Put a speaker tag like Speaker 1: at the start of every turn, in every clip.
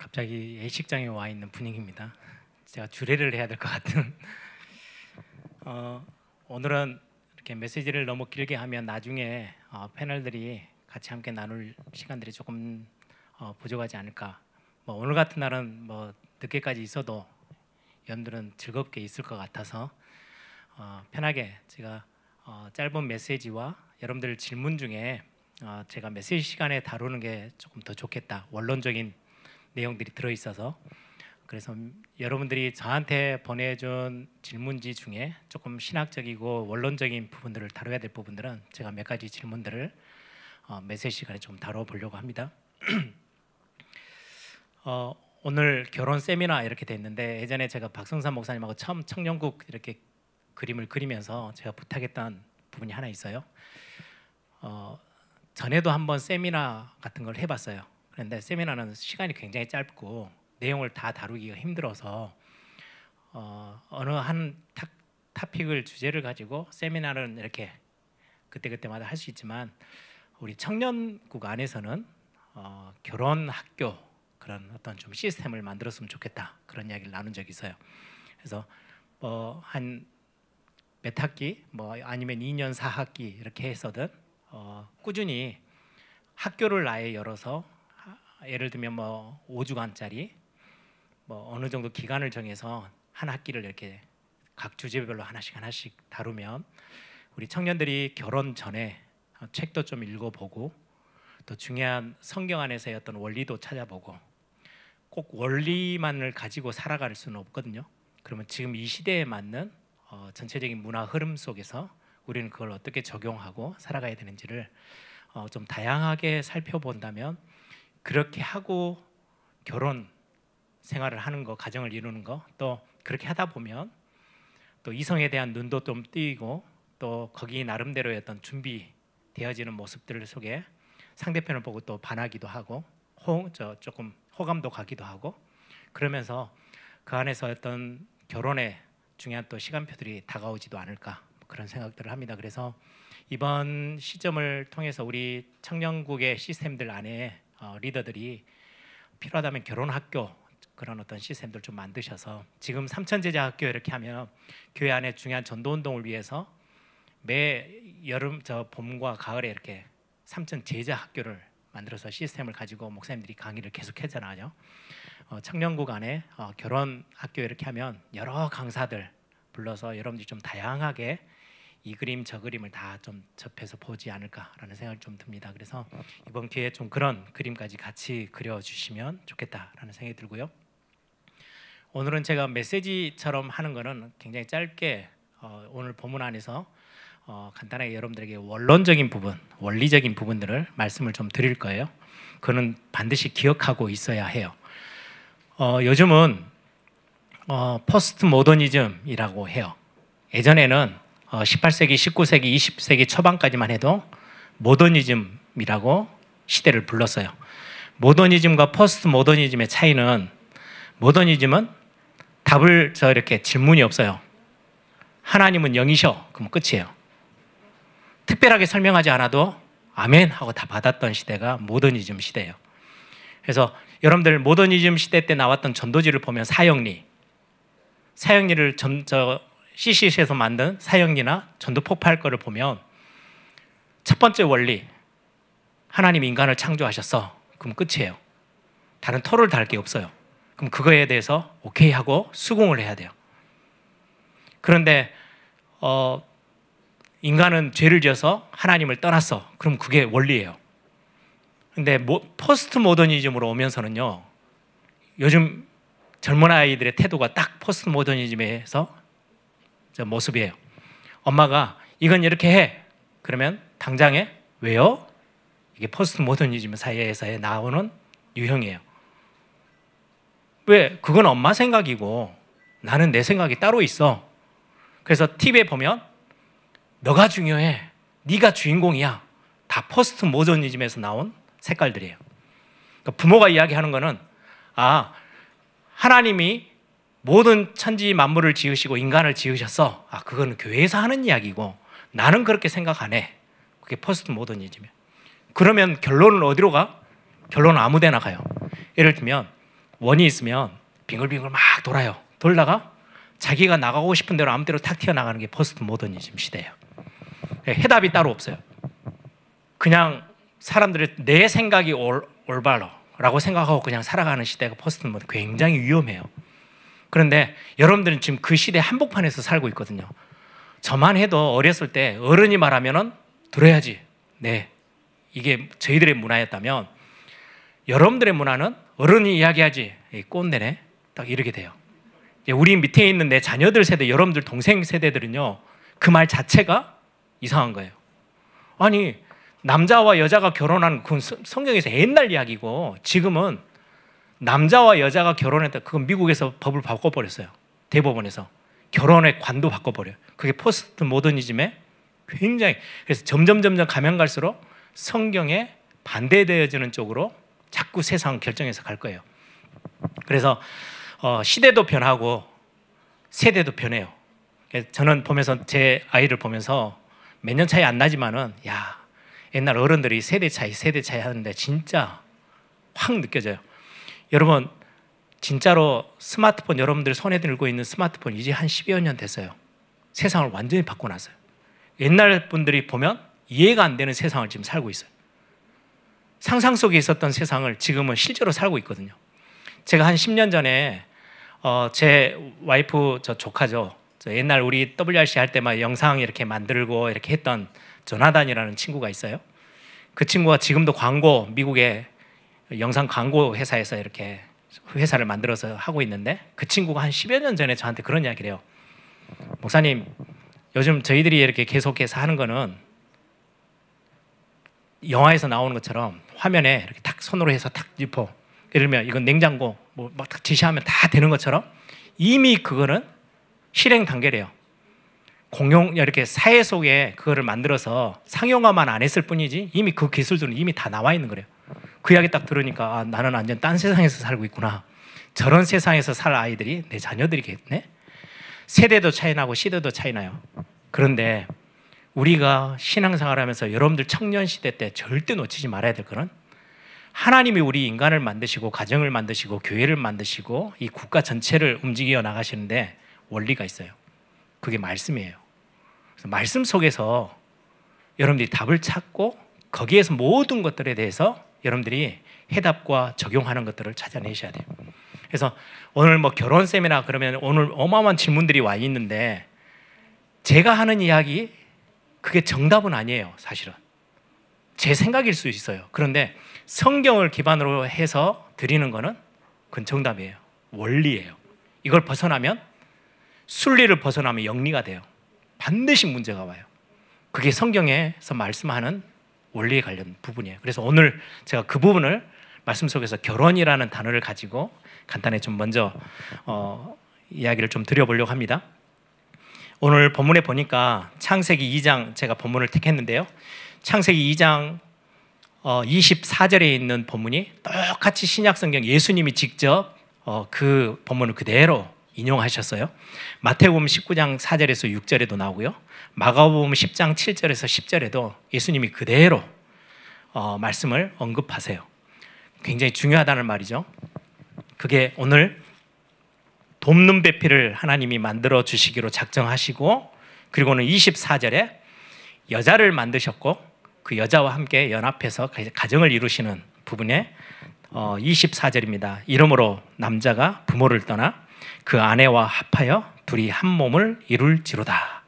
Speaker 1: 갑자기 예식장에 와 있는 분위기입니다. 제가 주례를 해야 될 것 같은. 오늘은 이렇게 메시지를 너무 길게 하면 나중에 패널들이 같이 함께 나눌 시간들이 조금 부족하지 않을까. 오늘 같은 날은 늦게까지 있어도 여러분들은 즐겁게 있을 것 같아서 편하게 제가 짧은 메시지와 여러분들 질문 중에 제가 메시지 시간에 다루는 게 조금 더 좋겠다. 원론적인 내용들이 들어있어서 그래서 여러분들이 저한테 보내준 질문지 중에 조금 신학적이고 원론적인 부분들을 다뤄야 될 부분들은 제가 몇 가지 질문들을 메시지 시간에 좀 다뤄보려고 합니다. 오늘 결혼 세미나 이렇게 됐는데 예전에 제가 박성산 목사님하고 처음 청년국 이렇게 그림을 그리면서 제가 부탁했던 부분이 하나 있어요. 전에도 한번 세미나 같은 걸 해봤어요. 그런데 세미나는 시간이 굉장히 짧고 내용을 다 다루기가 힘들어서 어느 한 토픽을 주제를 가지고 세미나는 이렇게 그때그때마다 할 수 있지만 우리 청년국 안에서는 결혼 학교 그런 어떤 좀 시스템을 만들었으면 좋겠다 그런 이야기를 나눈 적이 있어요. 그래서 한 몇 학기 아니면 2년 4학기 이렇게 해서든 꾸준히 학교를 아예 열어서 예를 들면 5주간짜리 어느 정도 기간을 정해서 한 학기를 이렇게 각 주제별로 하나씩 다루면 우리 청년들이 결혼 전에 책도 좀 읽어보고 또 중요한 성경 안에서의 어떤 원리도 찾아보고 꼭 원리만을 가지고 살아갈 수는 없거든요. 그러면 지금 이 시대에 맞는 전체적인 문화 흐름 속에서 우리는 그걸 어떻게 적용하고 살아가야 되는지를 좀 다양하게 살펴본다면 그렇게 하고 결혼 생활을 하는 거, 가정을 이루는 거, 또 그렇게 하다 보면 또 이성에 대한 눈도 좀 띄고 또 거기 나름대로의 어떤 준비되어지는 모습들 속에 상대편을 보고 또 반하기도 하고 조금 호감도 가기도 하고 그러면서 그 안에서 어떤 결혼의 중요한 또 시간표들이 다가오지도 않을까 그런 생각들을 합니다. 그래서 이번 시점을 통해서 우리 청년국의 시스템들 안에 리더들이 필요하다면 결혼학교 그런 어떤 시스템들 좀 만드셔서 지금 삼천제자학교 이렇게 하면 교회 안에 중요한 전도운동을 위해서 매 여름 봄과 가을에 이렇게 삼천제자학교를 만들어서 시스템을 가지고 목사님들이 강의를 계속 했잖아요. 청년국 안에 결혼학교 이렇게 하면 여러 강사들 불러서 여러분들이 좀 다양하게 이 그림 저 그림을 다 좀 접해서 보지 않을까라는 생각이 좀 듭니다. 그래서 이번 기회에 좀 그런 그림까지 같이 그려주시면 좋겠다라는 생각이 들고요. 오늘은 제가 메시지처럼 하는 거는 굉장히 짧게 오늘 본문 안에서 간단하게 여러분들에게 원론적인 부분, 원리적인 부분들을 말씀을 좀 드릴 거예요. 그거는 반드시 기억하고 있어야 해요. 요즘은 포스트 모더니즘이라고 해요. 예전에는 18세기, 19세기, 20세기 초반까지만 해도 모더니즘이라고 시대를 불렀어요. 모더니즘과 포스트 모더니즘의 차이는 모더니즘은 답을 이렇게 질문이 없어요. 하나님은 영이셔. 그럼 끝이에요. 특별하게 설명하지 않아도 아멘 하고 다 받았던 시대가 모더니즘 시대예요. 그래서 여러분들 모더니즘 시대 때 나왔던 전도지를 보면 사형리를 CCC에서 만든 사형리나 전도 폭파할 거를 보면 첫 번째 원리 하나님이 인간을 창조하셨어. 그럼 끝이에요. 다른 토를 달 게 없어요. 그럼 그거에 대해서 오케이 하고 수긍을 해야 돼요. 그런데 인간은 죄를 지어서 하나님을 떠났어. 그럼 그게 원리예요. 근데 포스트 모더니즘으로 오면서는요. 요즘 젊은 아이들의 태도가 딱 포스트 모더니즘에서 모습이에요. 엄마가 이건 이렇게 해. 그러면 당장에 왜요? 이게 포스트 모더니즘 사이에서 나오는 유형이에요. 왜? 그건 엄마 생각이고 나는 내 생각이 따로 있어. 그래서 TV에 보면 너가 중요해. 네가 주인공이야. 다 포스트 모더니즘에서 나온 색깔들이에요. 그러니까 부모가 이야기하는 거는 하나님이 모든 천지 만물을 지으시고 인간을 지으셨어. 그거는 교회에서 하는 이야기고 나는 그렇게 생각 안 해. 그게 포스트 모더니즘이에요. 그러면 결론은 어디로 가? 결론은 아무 데나 가요. 예를 들면 원이 있으면 빙글빙글 막 돌아요. 돌다가 자기가 나가고 싶은 대로 아무 데로 탁 튀어나가는 게 포스트 모더니즘 시대예요. 해답이 따로 없어요. 그냥 사람들이 내 생각이 올바르라고 생각하고 그냥 살아가는 시대가 포스트 모더, 굉장히 위험해요. 그런데 여러분들은 지금 그 시대 한복판에서 살고 있거든요. 저만 해도 어렸을 때 어른이 말하면은 들어야지. 네, 이게 저희들의 문화였다면 여러분들의 문화는 어른이 이야기하지. 꼰대네. 딱 이렇게 돼요. 우리 밑에 있는 내 자녀들 세대, 여러분들 동생 세대들은요, 그 말 자체가 이상한 거예요. 아니, 남자와 여자가 결혼한 그건 성경에서 옛날 이야기고, 지금은 남자와 여자가 결혼했다. 그건 미국에서 법을 바꿔버렸어요. 대법원에서 결혼의 관도 바꿔버려요. 그게 포스트 모더니즘에 굉장히, 그래서 점점 가면 갈수록 성경에 반대되어지는 쪽으로 자꾸 세상 결정해서 갈 거예요. 그래서 시대도 변하고 세대도 변해요. 저는 보면서, 제 아이를 보면서 몇 년 차이 안 나지만은, 야, 옛날 어른들이 세대 차이 하는데 진짜 확 느껴져요. 여러분, 진짜로 스마트폰, 여러분들 손에 들고 있는 스마트폰 이제 한 10여 년 됐어요. 세상을 완전히 바꿔놨어요. 옛날 분들이 보면 이해가 안 되는 세상을 지금 살고 있어요. 상상 속에 있었던 세상을 지금은 실제로 살고 있거든요. 제가 한 10년 전에 제 와이프, 저 조카죠. 저 옛날 우리 WRC 할 때 막 영상 이렇게 만들고 이렇게 했던 조나단이라는 친구가 있어요. 그 친구가 지금도 광고, 미국의 영상 광고 회사에서 이렇게 회사를 만들어서 하고 있는데, 그 친구가 한 10여 년 전에 저한테 그런 이야기를 해요. 목사님, 요즘 저희들이 이렇게 계속해서 하는 거는 영화에서 나오는 것처럼 화면에 이렇게 탁 손으로 해서 탁 짚어, 예를 들면 이건 냉장고 뭐 막 딱 지시하면 다 되는 것처럼, 이미 그거는 실행 단계래요. 공용, 이렇게 사회 속에 그거를 만들어서 상용화만 안 했을 뿐이지 이미 그 기술들은 이미 다 나와 있는 거래요. 그 이야기 딱 들으니까, 아, 나는 완전 딴 세상에서 살고 있구나. 저런 세상에서 살 아이들이 내 자녀들이겠네. 세대도 차이 나고 시대도 차이 나요. 그런데 우리가 신앙생활하면서 여러분들 청년 시대 때 절대 놓치지 말아야 될 거는, 하나님이 우리 인간을 만드시고 가정을 만드시고 교회를 만드시고 이 국가 전체를 움직여 나가시는데 원리가 있어요. 그게 말씀이에요. 그래서 말씀 속에서 여러분들이 답을 찾고 거기에서 모든 것들에 대해서 여러분들이 해답과 적용하는 것들을 찾아내셔야 돼요. 그래서 오늘 뭐 결혼 세미나 그러면 오늘 어마어마한 질문들이 와 있는데, 제가 하는 이야기 그게 정답은 아니에요. 사실은 제 생각일 수 있어요. 그런데 성경을 기반으로 해서 드리는 거는 그건 정답이에요. 원리예요. 이걸 벗어나면, 순리를 벗어나면 영리가 돼요. 반드시 문제가 와요. 그게 성경에서 말씀하는 원리에 관련 부분이에요. 그래서 오늘 제가 그 부분을 말씀 속에서 결혼이라는 단어를 가지고 간단히 좀 먼저 이야기를 좀 드려보려고 합니다. 오늘 본문에 보니까 창세기 2장, 제가 본문을 택했는데요. 창세기 2장 24절에 있는 본문이 똑같이 신약성경 예수님이 직접 그 본문을 그대로 인용하셨어요. 마태복음 19장 4절에서 6절에도 나오고요. 마가복음 10장 7절에서 10절에도 예수님이 그대로 말씀을 언급하세요. 굉장히 중요하다는 말이죠. 그게 오늘 돕는 배필을 하나님이 만들어 주시기로 작정하시고, 그리고는 24절에 여자를 만드셨고 그 여자와 함께 연합해서 가정을 이루시는 부분에 24절입니다. 이러므로 남자가 부모를 떠나 그 아내와 합하여 둘이 한 몸을 이룰지로다.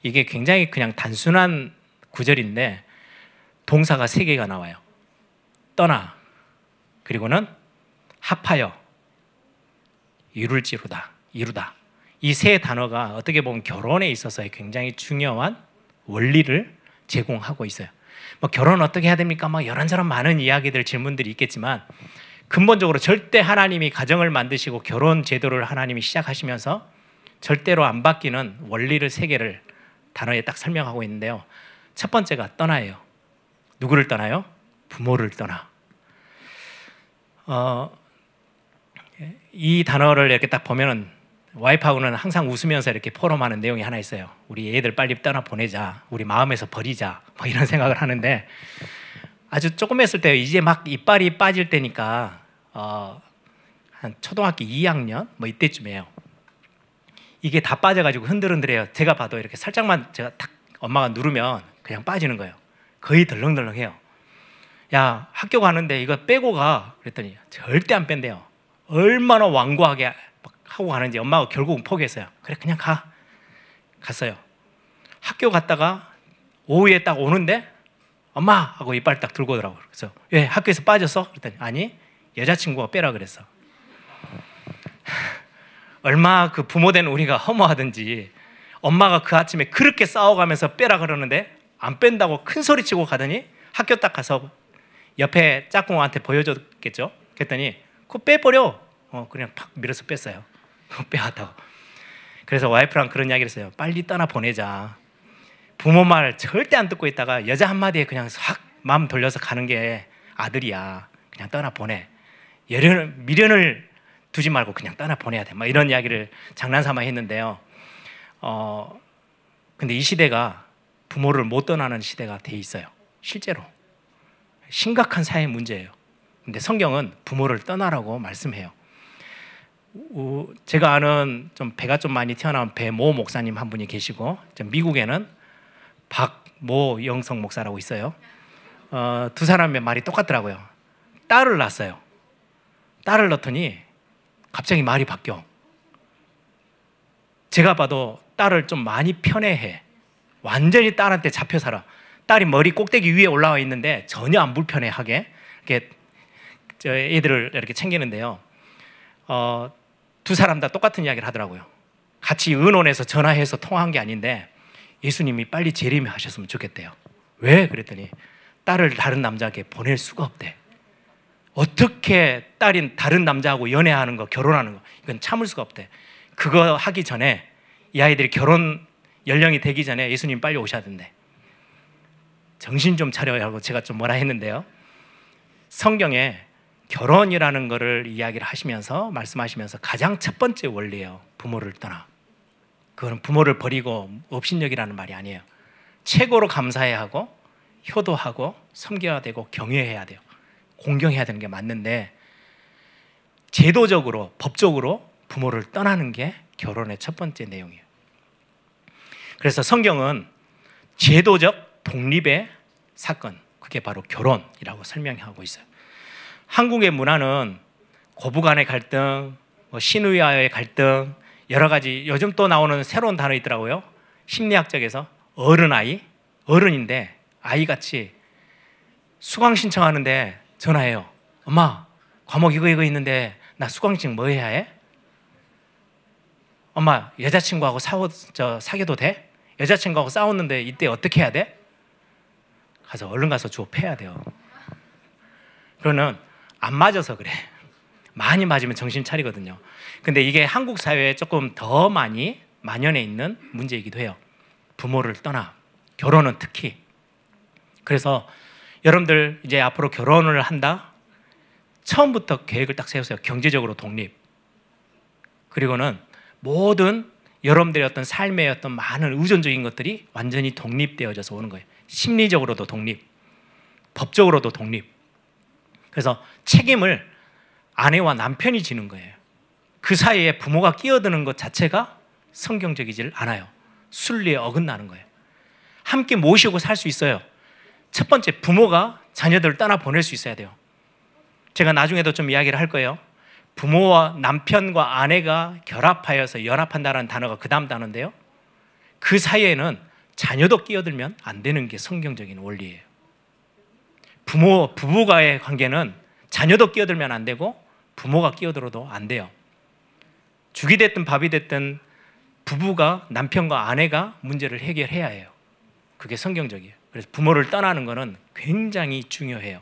Speaker 1: 이게 굉장히 그냥 단순한 구절인데 동사가 3개가 나와요. 떠나, 그리고는 합하여, 이룰지로다, 이루다. 이 세 단어가 어떻게 보면 결혼에 있어서의 굉장히 중요한 원리를 제공하고 있어요. 뭐 결혼 어떻게 해야 됩니까? 막 이런저런 많은 이야기들, 질문들이 있겠지만, 근본적으로 절대 하나님이 가정을 만드시고 결혼 제도를 하나님이 시작하시면서 절대로 안 바뀌는 원리를 3개를 단어에 딱 설명하고 있는데요. 첫 번째가 떠나예요. 누구를 떠나요? 부모를 떠나. 이 단어를 이렇게 딱 보면은 와이프하고는 항상 웃으면서 이렇게 포럼하는 내용이 하나 있어요. 우리 애들 빨리 떠나 보내자, 우리 마음에서 버리자, 뭐 이런 생각을 하는데, 아주 조금 했을 때, 이제 막 이빨이 빠질 때니까 한 한 초등학교 2학년 뭐 이때쯤이에요. 이게 다 빠져가지고 흔들흔들해요. 제가 봐도 이렇게 살짝만 제가 탁 엄마가 누르면 그냥 빠지는 거예요. 거의 덜렁덜렁해요. 야, 학교 가는데 이거 빼고 가 그랬더니 절대 안 뺀대요. 얼마나 완고하게 하고 가는지 엄마가 결국은 포기했어요. 그래 그냥 가. 갔어요. 학교 갔다가 오후에 딱 오는데 엄마 하고 이빨 딱 들고 오더라고요. 그래서 왜 학교에서 빠졌어? 그랬더니 아니 여자친구가 빼라 그랬어. 얼마 그 부모 된 우리가 허무하든지 엄마가 그 아침에 그렇게 싸워가면서 빼라 그러는데 안 뺀다고 큰 소리 치고 가더니 학교 딱 가서 옆에 짝꿍한테 보여줬겠죠. 그랬더니 그거 빼버려. 그냥 팍 밀어서 뺐어요. 빼왔다고. 그래서 와이프랑 그런 이야기를 했어요. 빨리 떠나 보내자. 부모 말 절대 안 듣고 있다가 여자 한마디에 그냥 확 마음 돌려서 가는 게 아들이야. 그냥 떠나 보내. 미련을 두지 말고 그냥 떠나 보내야 돼. 막 이런 이야기를 장난삼아 했는데요. 근데 이 시대가 부모를 못 떠나는 시대가 돼 있어요. 실제로 심각한 사회 문제예요. 근데 성경은 부모를 떠나라고 말씀해요. 제가 아는 좀 배가 좀 많이 튀어나온 배모 목사님 한 분이 계시고 미국에는 박모 영성 목사라고 있어요. 두 사람의 말이 똑같더라고요. 딸을 낳았어요. 딸을 낳더니 갑자기 말이 바뀌어. 제가 봐도 딸을 좀 많이 편애해. 완전히 딸한테 잡혀 살아. 딸이 머리 꼭대기 위에 올라와 있는데 전혀 안 불편해하게 이렇게 애들을 이렇게 챙기는데요. 두 사람 다 똑같은 이야기를 하더라고요. 같이 의논해서 전화해서 통화한 게 아닌데 예수님이 빨리 재림하셨으면 좋겠대요. 왜? 그랬더니 딸을 다른 남자에게 보낼 수가 없대. 어떻게 딸인 다른 남자하고 연애하는 거, 결혼하는 거 이건 참을 수가 없대. 그거 하기 전에 이 아이들이 결혼 연령이 되기 전에 예수님 빨리 오셔야 된대. 정신 좀 차려야 하고 제가 좀 뭐라 했는데요. 성경에 결혼이라는 거를 이야기를 하시면서 말씀하시면서 가장 첫 번째 원리예요. 부모를 떠나. 그건 부모를 버리고 업신여기라는 말이 아니에요. 최고로 감사해야 하고 효도하고 섬겨야 되고 경외해야 돼요. 공경해야 되는 게 맞는데 제도적으로 법적으로 부모를 떠나는 게 결혼의 첫 번째 내용이에요. 그래서 성경은 제도적 독립의 사건, 그게 바로 결혼이라고 설명하고 있어요. 한국의 문화는 고부간의 갈등, 신우와의 갈등, 여러 가지 요즘 또 나오는 새로운 단어 있더라고요. 심리학적에서 어른아이, 어른인데 아이같이 수강 신청하는데 전화해요. 엄마, 과목 이거 있는데 나 수강 신청 뭐 해야 해? 엄마, 여자친구하고 사귀어도 돼? 여자친구하고 싸웠는데 이때 어떻게 해야 돼? 가서 얼른 가서 주워 패야 돼요. 그러면 안 맞아서 그래. 많이 맞으면 정신 차리거든요. 근데 이게 한국 사회에 조금 더 많이 만연해 있는 문제이기도 해요. 부모를 떠나, 결혼은 특히. 그래서 여러분들 이제 앞으로 결혼을 한다? 처음부터 계획을 딱 세우세요. 경제적으로 독립. 그리고는 모든 여러분들의 어떤 삶의 어떤 많은 의존적인 것들이 완전히 독립되어져서 오는 거예요. 심리적으로도 독립, 법적으로도 독립. 그래서 책임을 아내와 남편이 지는 거예요. 그 사이에 부모가 끼어드는 것 자체가 성경적이질 않아요. 순리에 어긋나는 거예요. 함께 모시고 살 수 있어요. 첫 번째, 부모가 자녀들을 떠나 보낼 수 있어야 돼요. 제가 나중에도 좀 이야기를 할 거예요. 부모와 남편과 아내가 결합하여서 연합한다는 단어가 그 다음 단어인데요. 그 사이에는 자녀도 끼어들면 안 되는 게 성경적인 원리예요. 부부가의 관계는 자녀도 끼어들면 안 되고 부모가 끼어들어도 안 돼요. 죽이 됐든 밥이 됐든 부부가, 남편과 아내가 문제를 해결해야 해요. 그게 성경적이에요. 그래서 부모를 떠나는 것은 굉장히 중요해요.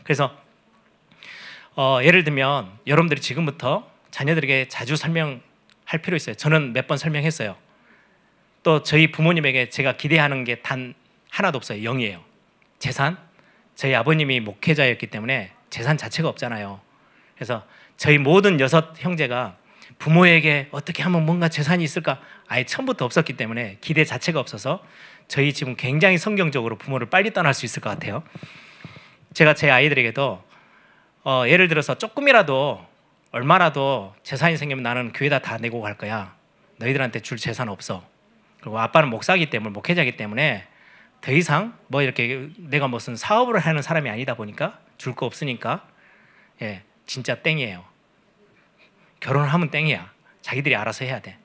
Speaker 1: 그래서 예를 들면 여러분들이 지금부터 자녀들에게 자주 설명할 필요 있어요. 저는 몇 번 설명했어요. 또 저희 부모님에게 제가 기대하는 게 단 하나도 없어요. 0이에요. 재산. 저희 아버님이 목회자였기 때문에 재산 자체가 없잖아요. 그래서 저희 모든 6 형제가 부모에게 어떻게 하면 뭔가 재산이 있을까 아예 처음부터 없었기 때문에 기대 자체가 없어서 저희 지금 굉장히 성경적으로 부모를 빨리 떠날 수 있을 것 같아요. 제가 제 아이들에게도 예를 들어서 조금이라도 얼마라도 재산이 생기면 나는 교회에다 다 내고 갈 거야. 너희들한테 줄 재산 없어. 그리고 아빠는 목사기 때문에, 목회자기 때문에 더 이상 뭐 이렇게 내가 무슨 사업을 하는 사람이 아니다 보니까 줄 거 없으니까 진짜 땡이에요. 결혼을 하면 땡이야. 자기들이 알아서 해야 돼.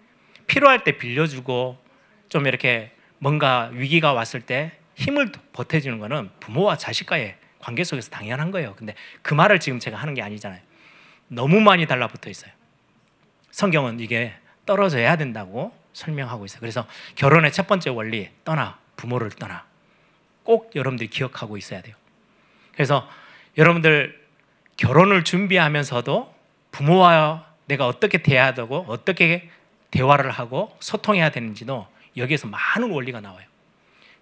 Speaker 1: 필요할 때 빌려주고 좀 이렇게 뭔가 위기가 왔을 때 힘을 보태주는 거는 부모와 자식과의 관계 속에서 당연한 거예요. 근데 그 말을 지금 제가 하는 게 아니잖아요. 너무 많이 달라붙어 있어요. 성경은 이게 떨어져야 된다고 설명하고 있어요. 그래서 결혼의 첫 번째 원리, 떠나, 부모를 떠나. 꼭 여러분들이 기억하고 있어야 돼요. 그래서 여러분들 결혼을 준비하면서도 부모와 내가 어떻게 대해야 되고 어떻게 대화를 하고 소통해야 되는지도 여기에서 많은 원리가 나와요.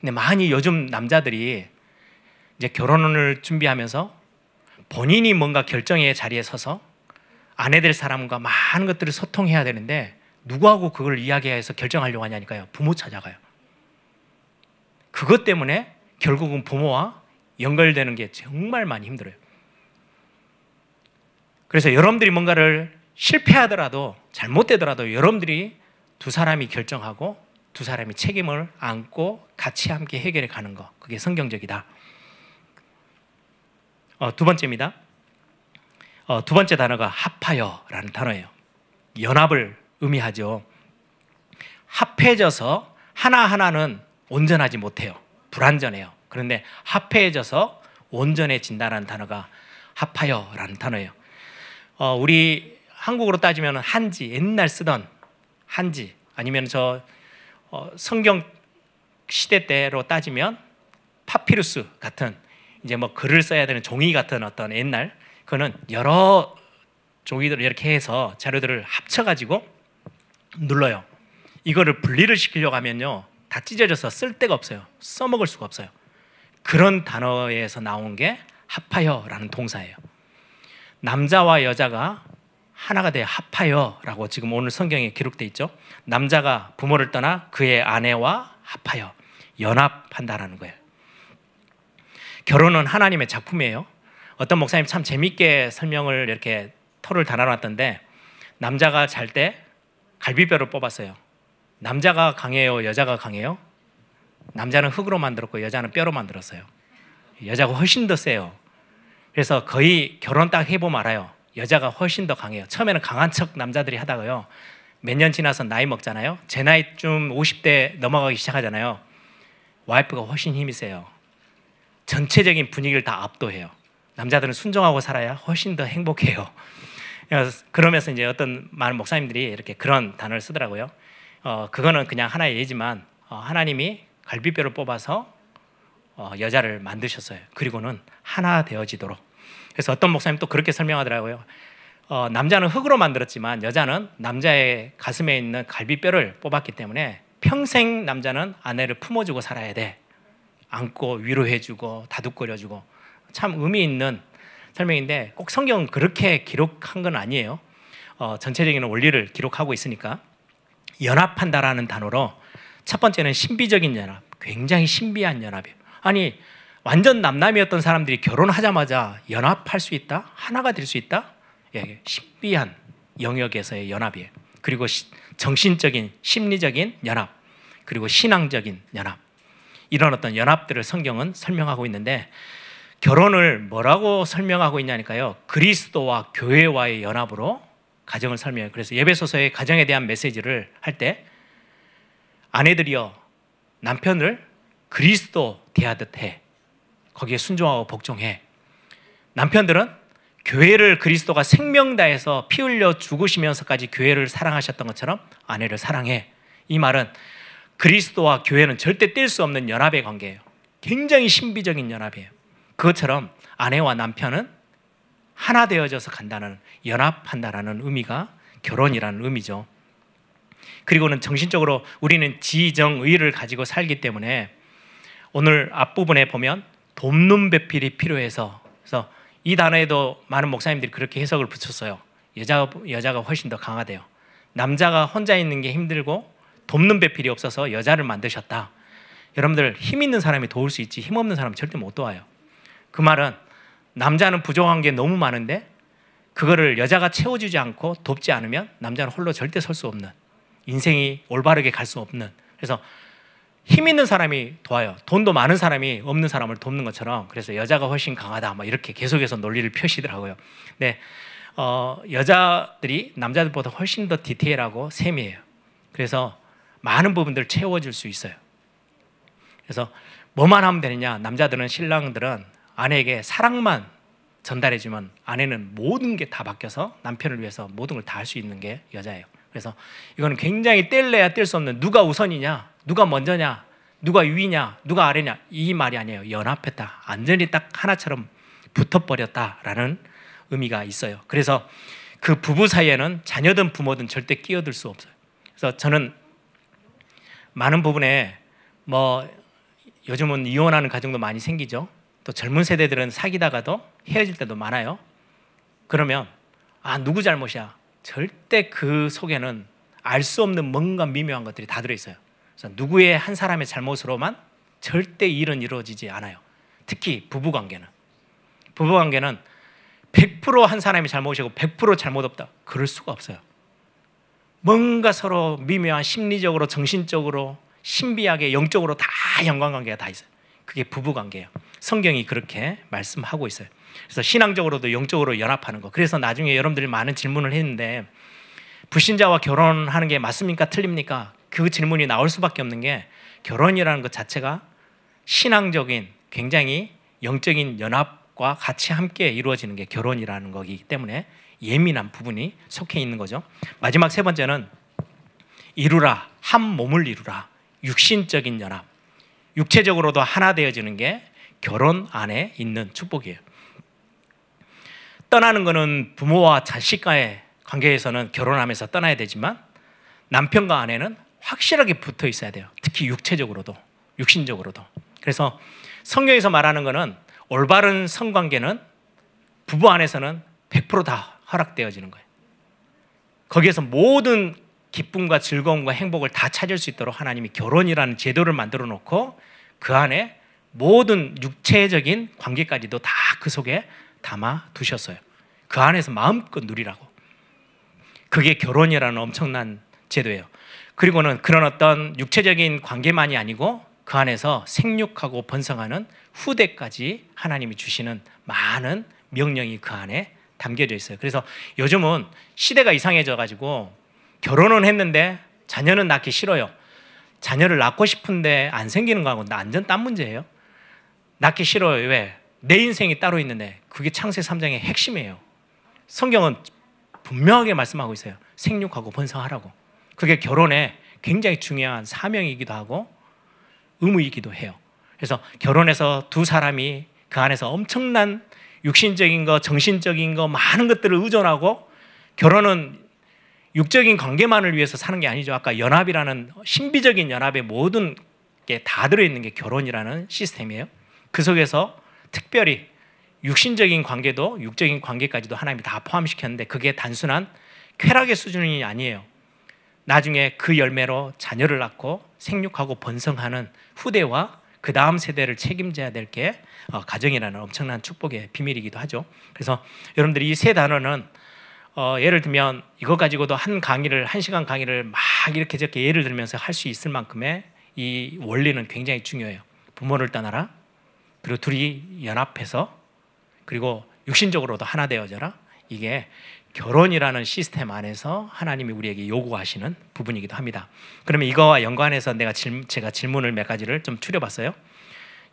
Speaker 1: 근데 많이 요즘 남자들이 이제 결혼을 준비하면서 본인이 뭔가 결정의 자리에 서서 아내 될 사람과 많은 것들을 소통해야 되는데 누구하고 그걸 이야기해서 결정하려고 하냐니까요. 부모 찾아가요. 그것 때문에 결국은 부모와 연결되는 게 정말 많이 힘들어요. 그래서 여러분들이 뭔가를 실패하더라도 잘못되더라도 여러분들이 두 사람이 결정하고 두 사람이 책임을 안고 같이 함께 해결해 가는 거, 그게 성경적이다. 두 번째입니다. 두 번째 단어가 합하여라는 단어예요. 연합을 의미하죠. 합해져서 하나하나는 온전하지 못해요. 불완전해요. 그런데 합해져서 온전해진다는 단어가 합하여라는 단어예요. 우리 한국으로 따지면 한지, 옛날 쓰던 한지, 아니면 성경 시대 때로 따지면 파피루스 같은 이제 뭐 글을 써야 되는 종이 같은 어떤 옛날, 그거는 여러 종이들을 이렇게 해서 자료들을 합쳐가지고 눌러요. 이거를 분리를 시키려고 하면요, 다 찢어져서 쓸 데가 없어요. 써먹을 수가 없어요. 그런 단어에서 나온 게 합하여라는 동사예요. 남자와 여자가 하나가 돼 합하여라고 지금 오늘 성경에 기록되어 있죠. 남자가 부모를 떠나 그의 아내와 합하여 연합한다라는 거예요. 결혼은 하나님의 작품이에요. 어떤 목사님 참 재밌게 설명을 이렇게 토를 달아놨던데, 남자가 잘 때 갈비뼈를 뽑았어요. 남자가 강해요, 여자가 강해요? 남자는 흙으로 만들었고 여자는 뼈로 만들었어요. 여자가 훨씬 더 세요. 그래서 거의 결혼 딱 해보면 알아요. 여자가 훨씬 더 강해요. 처음에는 강한 척 남자들이 하다가요, 몇 년 지나서 나이 먹잖아요. 제 나이쯤 50대 넘어가기 시작하잖아요. 와이프가 훨씬 힘이 세요. 전체적인 분위기를 다 압도해요. 남자들은 순종하고 살아야 훨씬 더 행복해요. 그러면서 이제 어떤 많은 목사님들이 이렇게 그런 단어를 쓰더라고요. 그거는 그냥 하나의 예지만 하나님이 갈비뼈를 뽑아서 여자를 만드셨어요. 그리고는 하나 되어지도록. 그래서 어떤 목사님 또 그렇게 설명하더라고요. 남자는 흙으로 만들었지만 여자는 남자의 가슴에 있는 갈비뼈를 뽑았기 때문에 평생 남자는 아내를 품어주고 살아야 돼. 안고 위로해주고 다독거려주고. 참 의미 있는 설명인데 꼭 성경은 그렇게 기록한 건 아니에요. 전체적인 원리를 기록하고 있으니까. 연합한다라는 단어로 첫 번째는 신비적인 연합, 굉장히 신비한 연합이에요. 아니, 완전 남남이었던 사람들이 결혼하자마자 연합할 수 있다? 하나가 될 수 있다? 예, 신비한 영역에서의 연합이에요. 그리고 정신적인, 심리적인 연합, 그리고 신앙적인 연합, 이런 어떤 연합들을 성경은 설명하고 있는데, 결혼을 뭐라고 설명하고 있냐니까요, 그리스도와 교회와의 연합으로 가정을 설명해요. 그래서 에베소서의 가정에 대한 메시지를 할 때 아내들이여 남편을 그리스도 대하듯 해. 거기에 순종하고 복종해. 남편들은 교회를 그리스도가 생명 다해서 피 흘려 죽으시면서까지 교회를 사랑하셨던 것처럼 아내를 사랑해. 이 말은 그리스도와 교회는 절대 뗄 수 없는 연합의 관계예요. 굉장히 신비적인 연합이에요. 그것처럼 아내와 남편은 하나 되어져서 간다는, 연합한다라는 의미가 결혼이라는 의미죠. 그리고는 정신적으로 우리는 지정의를 가지고 살기 때문에 오늘 앞부분에 보면 돕는 배필이 필요해서, 그래서 이 단어에도 많은 목사님들이 그렇게 해석을 붙였어요. 여자가 훨씬 더 강하대요. 남자가 혼자 있는 게 힘들고 돕는 배필이 없어서 여자를 만드셨다. 여러분들, 힘 있는 사람이 도울 수 있지 힘 없는 사람은 절대 못 도와요. 그 말은 남자는 부족한 게 너무 많은데 그거를 여자가 채워주지 않고 돕지 않으면 남자는 홀로 절대 설 수 없는, 인생이 올바르게 갈 수 없는. 그래서 힘 있는 사람이 도와요. 돈도 많은 사람이 없는 사람을 돕는 것처럼. 그래서 여자가 훨씬 강하다 막 이렇게 계속해서 논리를 펴시더라고요. 근데 여자들이 남자들보다 훨씬 더 디테일하고 세미해요. 그래서 많은 부분들을 채워줄 수 있어요. 그래서 뭐만 하면 되느냐, 남자들은, 신랑들은 아내에게 사랑만 전달해주면 아내는 모든 게 다 바뀌어서 남편을 위해서 모든 걸 다 할 수 있는 게 여자예요. 그래서 이거는 굉장히 뗄래야 뗄 수 없는, 누가 우선이냐, 누가 먼저냐, 누가 위냐, 누가 아래냐, 이 말이 아니에요. 연합했다, 완전히 딱 하나처럼 붙어버렸다라는 의미가 있어요. 그래서 그 부부 사이에는 자녀든 부모든 절대 끼어들 수 없어요. 그래서 저는 많은 부분에 요즘은 이혼하는 가정도 많이 생기죠. 또 젊은 세대들은 사귀다가도 헤어질 때도 많아요. 그러면 누구 잘못이야? 절대 그 속에는 알 수 없는 뭔가 미묘한 것들이 다 들어있어요. 그래서 누구의 한 사람의 잘못으로만 절대 일은 이루어지지 않아요. 특히 부부관계는 100% 한 사람이 잘못이고 100% 잘못 없다, 그럴 수가 없어요. 뭔가 서로 미묘한 심리적으로, 정신적으로, 신비하게, 영적으로 다 연관관계가 다 있어요. 그게 부부관계예요. 성경이 그렇게 말씀하고 있어요. 그래서 신앙적으로도 영적으로 연합하는 거. 그래서 나중에 여러분들이 많은 질문을 했는데, 불신자와 결혼하는 게 맞습니까? 틀립니까? 그 질문이 나올 수밖에 없는 게, 결혼이라는 것 자체가 신앙적인, 굉장히 영적인 연합과 같이 함께 이루어지는 게 결혼이라는 거기 때문에 예민한 부분이 속해 있는 거죠. 마지막 세 번째는 이루라, 한 몸을 이루라. 육신적인 연합, 육체적으로도 하나 되어지는 게 결혼 안에 있는 축복이에요. 떠나는 거는 부모와 자식과의 관계에서는 결혼하면서 떠나야 되지만, 남편과 아내는 확실하게 붙어 있어야 돼요. 특히 육체적으로도, 육신적으로도. 그래서 성경에서 말하는 거는, 올바른 성관계는 부부 안에서는 100% 다 허락되어지는 거예요. 거기에서 모든 기쁨과 즐거움과 행복을 다 찾을 수 있도록 하나님이 결혼이라는 제도를 만들어 놓고, 그 안에 모든 육체적인 관계까지도 다 그 속에 담아 두셨어요. 그 안에서 마음껏 누리라고. 그게 결혼이라는 엄청난 제도예요. 그리고는 그런 어떤 육체적인 관계만이 아니고, 그 안에서 생육하고 번성하는 후대까지 하나님이 주시는 많은 명령이 그 안에 담겨져 있어요. 그래서 요즘은 시대가 이상해져 가지고 결혼은 했는데 자녀는 낳기 싫어요. 자녀를 낳고 싶은데 안 생기는 거하고 완전 딴 문제예요. 낳기 싫어요. 왜? 내 인생이 따로 있는데. 그게 창세기 3장의 핵심이에요. 성경은 분명하게 말씀하고 있어요. 생육하고 번성하라고. 그게 결혼에 굉장히 중요한 사명이기도 하고 의무이기도 해요. 그래서 결혼해서 두 사람이 그 안에서 엄청난 육신적인 거, 정신적인 거, 많은 것들을 의존하고, 결혼은 육적인 관계만을 위해서 사는 게 아니죠. 아까 연합이라는 신비적인 연합의 모든 게 다 들어있는 게 결혼이라는 시스템이에요. 그 속에서 특별히 육신적인 관계도, 육적인 관계까지도 하나님이 다 포함시켰는데, 그게 단순한 쾌락의 수준이 아니에요. 나중에 그 열매로 자녀를 낳고 생육하고 번성하는 후대와 그 다음 세대를 책임져야 될 게 가정이라는 엄청난 축복의 비밀이기도 하죠. 그래서 여러분들이 이 세 단어는 예를 들면 이거 가지고도 한 시간 강의를 막 이렇게 저렇게 예를 들면서 할 수 있을 만큼의 이 원리는 굉장히 중요해요. 부모를 떠나라, 그리고 둘이 연합해서, 그리고 육신적으로도 하나 되어져라. 이게 결혼이라는 시스템 안에서 하나님이 우리에게 요구하시는 부분이기도 합니다. 그러면 이거와 연관해서 제가 질문을 몇 가지를 좀 추려봤어요.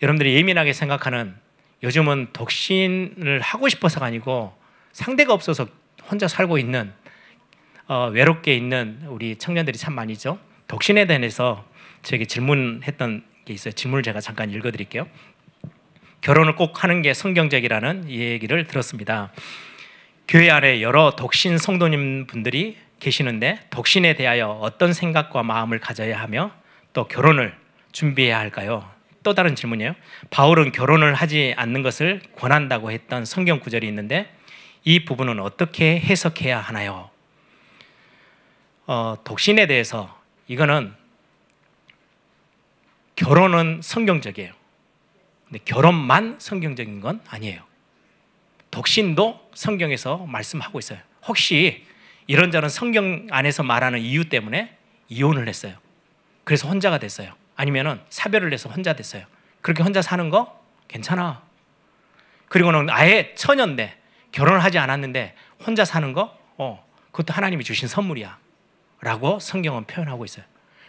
Speaker 1: 여러분들이 예민하게 생각하는, 요즘은 독신을 하고 싶어서가 아니고 상대가 없어서 혼자 살고 있는, 외롭게 있는 우리 청년들이 참 많이죠. 독신에 대해서 저에게 질문했던 게 있어요. 질문을 제가 잠깐 읽어드릴게요. 결혼을 꼭 하는 게 성경적이라는 이 얘기를 들었습니다. 교회 안에 여러 독신 성도님 분들이 계시는데, 독신에 대하여 어떤 생각과 마음을 가져야 하며 또 결혼을 준비해야 할까요? 또 다른 질문이에요. 바울은 결혼을 하지 않는 것을 권한다고 했던 성경 구절이 있는데, 이 부분은 어떻게 해석해야 하나요? 독신에 대해서, 이거는 결혼은 성경적이에요. 근데 결혼만 성경적인 건 아니에요. 독신도 성경에서 말씀하고 있어요. 혹시 이런저런 성경 안에서 말하는 이유 때문에 이혼을 했어요. 그래서 혼자가 됐어요. 아니면은 사별을 해서 혼자 됐어요. 그렇게 혼자 사는 거 괜찮아. 그리고는 아예 처녀인데 결혼을 하지 않았는데 혼자 사는 거 그것도 하나님이 주신 선물이야 라고 성경은 표현하고 있어요.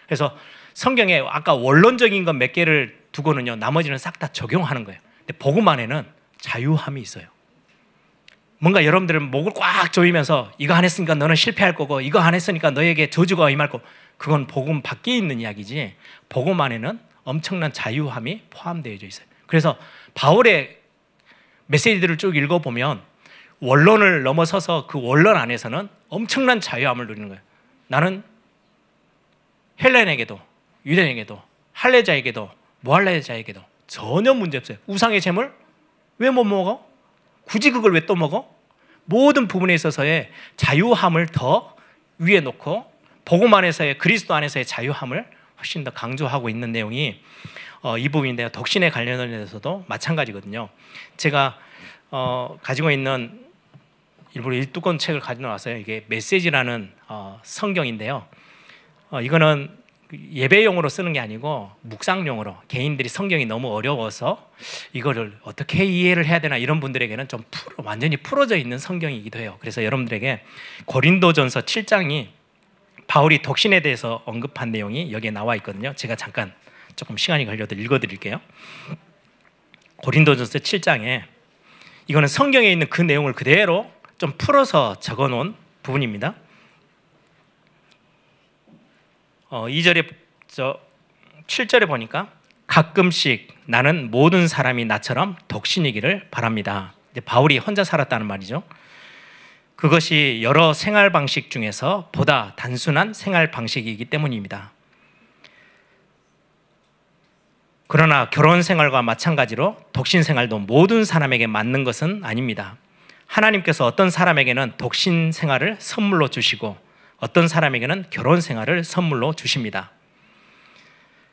Speaker 1: 그래서 성경에 아까 원론적인 것 몇 개를 두고는요, 나머지는 싹 다 적용하는 거예요. 근데 복음 안에는 자유함이 있어요. 뭔가 여러분들은 목을 꽉 조이면서 이거 안 했으니까 너는 실패할 거고 이거 안 했으니까 너에게 저주가 임할 거고, 그건 복음 밖에 있는 이야기지, 복음 안에는 엄청난 자유함이 포함되어 있어요. 그래서 바울의 메시지들을 쭉 읽어보면 원론을 넘어서서 그 원론 안에서는 엄청난 자유함을 누리는 거예요. 나는 헬렌에게도 유대인에게도 할례자에게도 무할례자에게도 전혀 문제 없어요. 우상의 제물 왜 못 먹어? 굳이 그걸 왜 또 먹어? 모든 부분에 있어서의 자유함을 더 위에 놓고 복음 안에서의, 그리스도 안에서의 자유함을 훨씬 더 강조하고 있는 내용이 이 부분인데요. 독신에 관련해서도 마찬가지거든요. 제가 가지고 있는 일부러 이 두꺼운 책을 가지고 왔어요. 이게 메시지라는 성경인데요. 이거는 예배용으로 쓰는 게 아니고 묵상용으로, 개인들이 성경이 너무 어려워서 이거를 어떻게 이해를 해야 되나 이런 분들에게는 좀 완전히 풀어져 있는 성경이기도 해요. 그래서 여러분들에게 고린도전서 7장이 바울이 독신에 대해서 언급한 내용이 여기에 나와 있거든요. 제가 잠깐 조금 시간이 걸려도 읽어드릴게요. 고린도전서 7장에 이거는 성경에 있는 그 내용을 그대로 좀 풀어서 적어놓은 부분입니다. 2절에 7절에 보니까 가끔씩 나는 모든 사람이 나처럼 독신이기를 바랍니다. 바울이 혼자 살았다는 말이죠. 그것이 여러 생활 방식 중에서 보다 단순한 생활 방식이기 때문입니다. 그러나 결혼 생활과 마찬가지로 독신 생활도 모든 사람에게 맞는 것은 아닙니다. 하나님께서 어떤 사람에게는 독신 생활을 선물로 주시고 어떤 사람에게는 결혼 생활을 선물로 주십니다.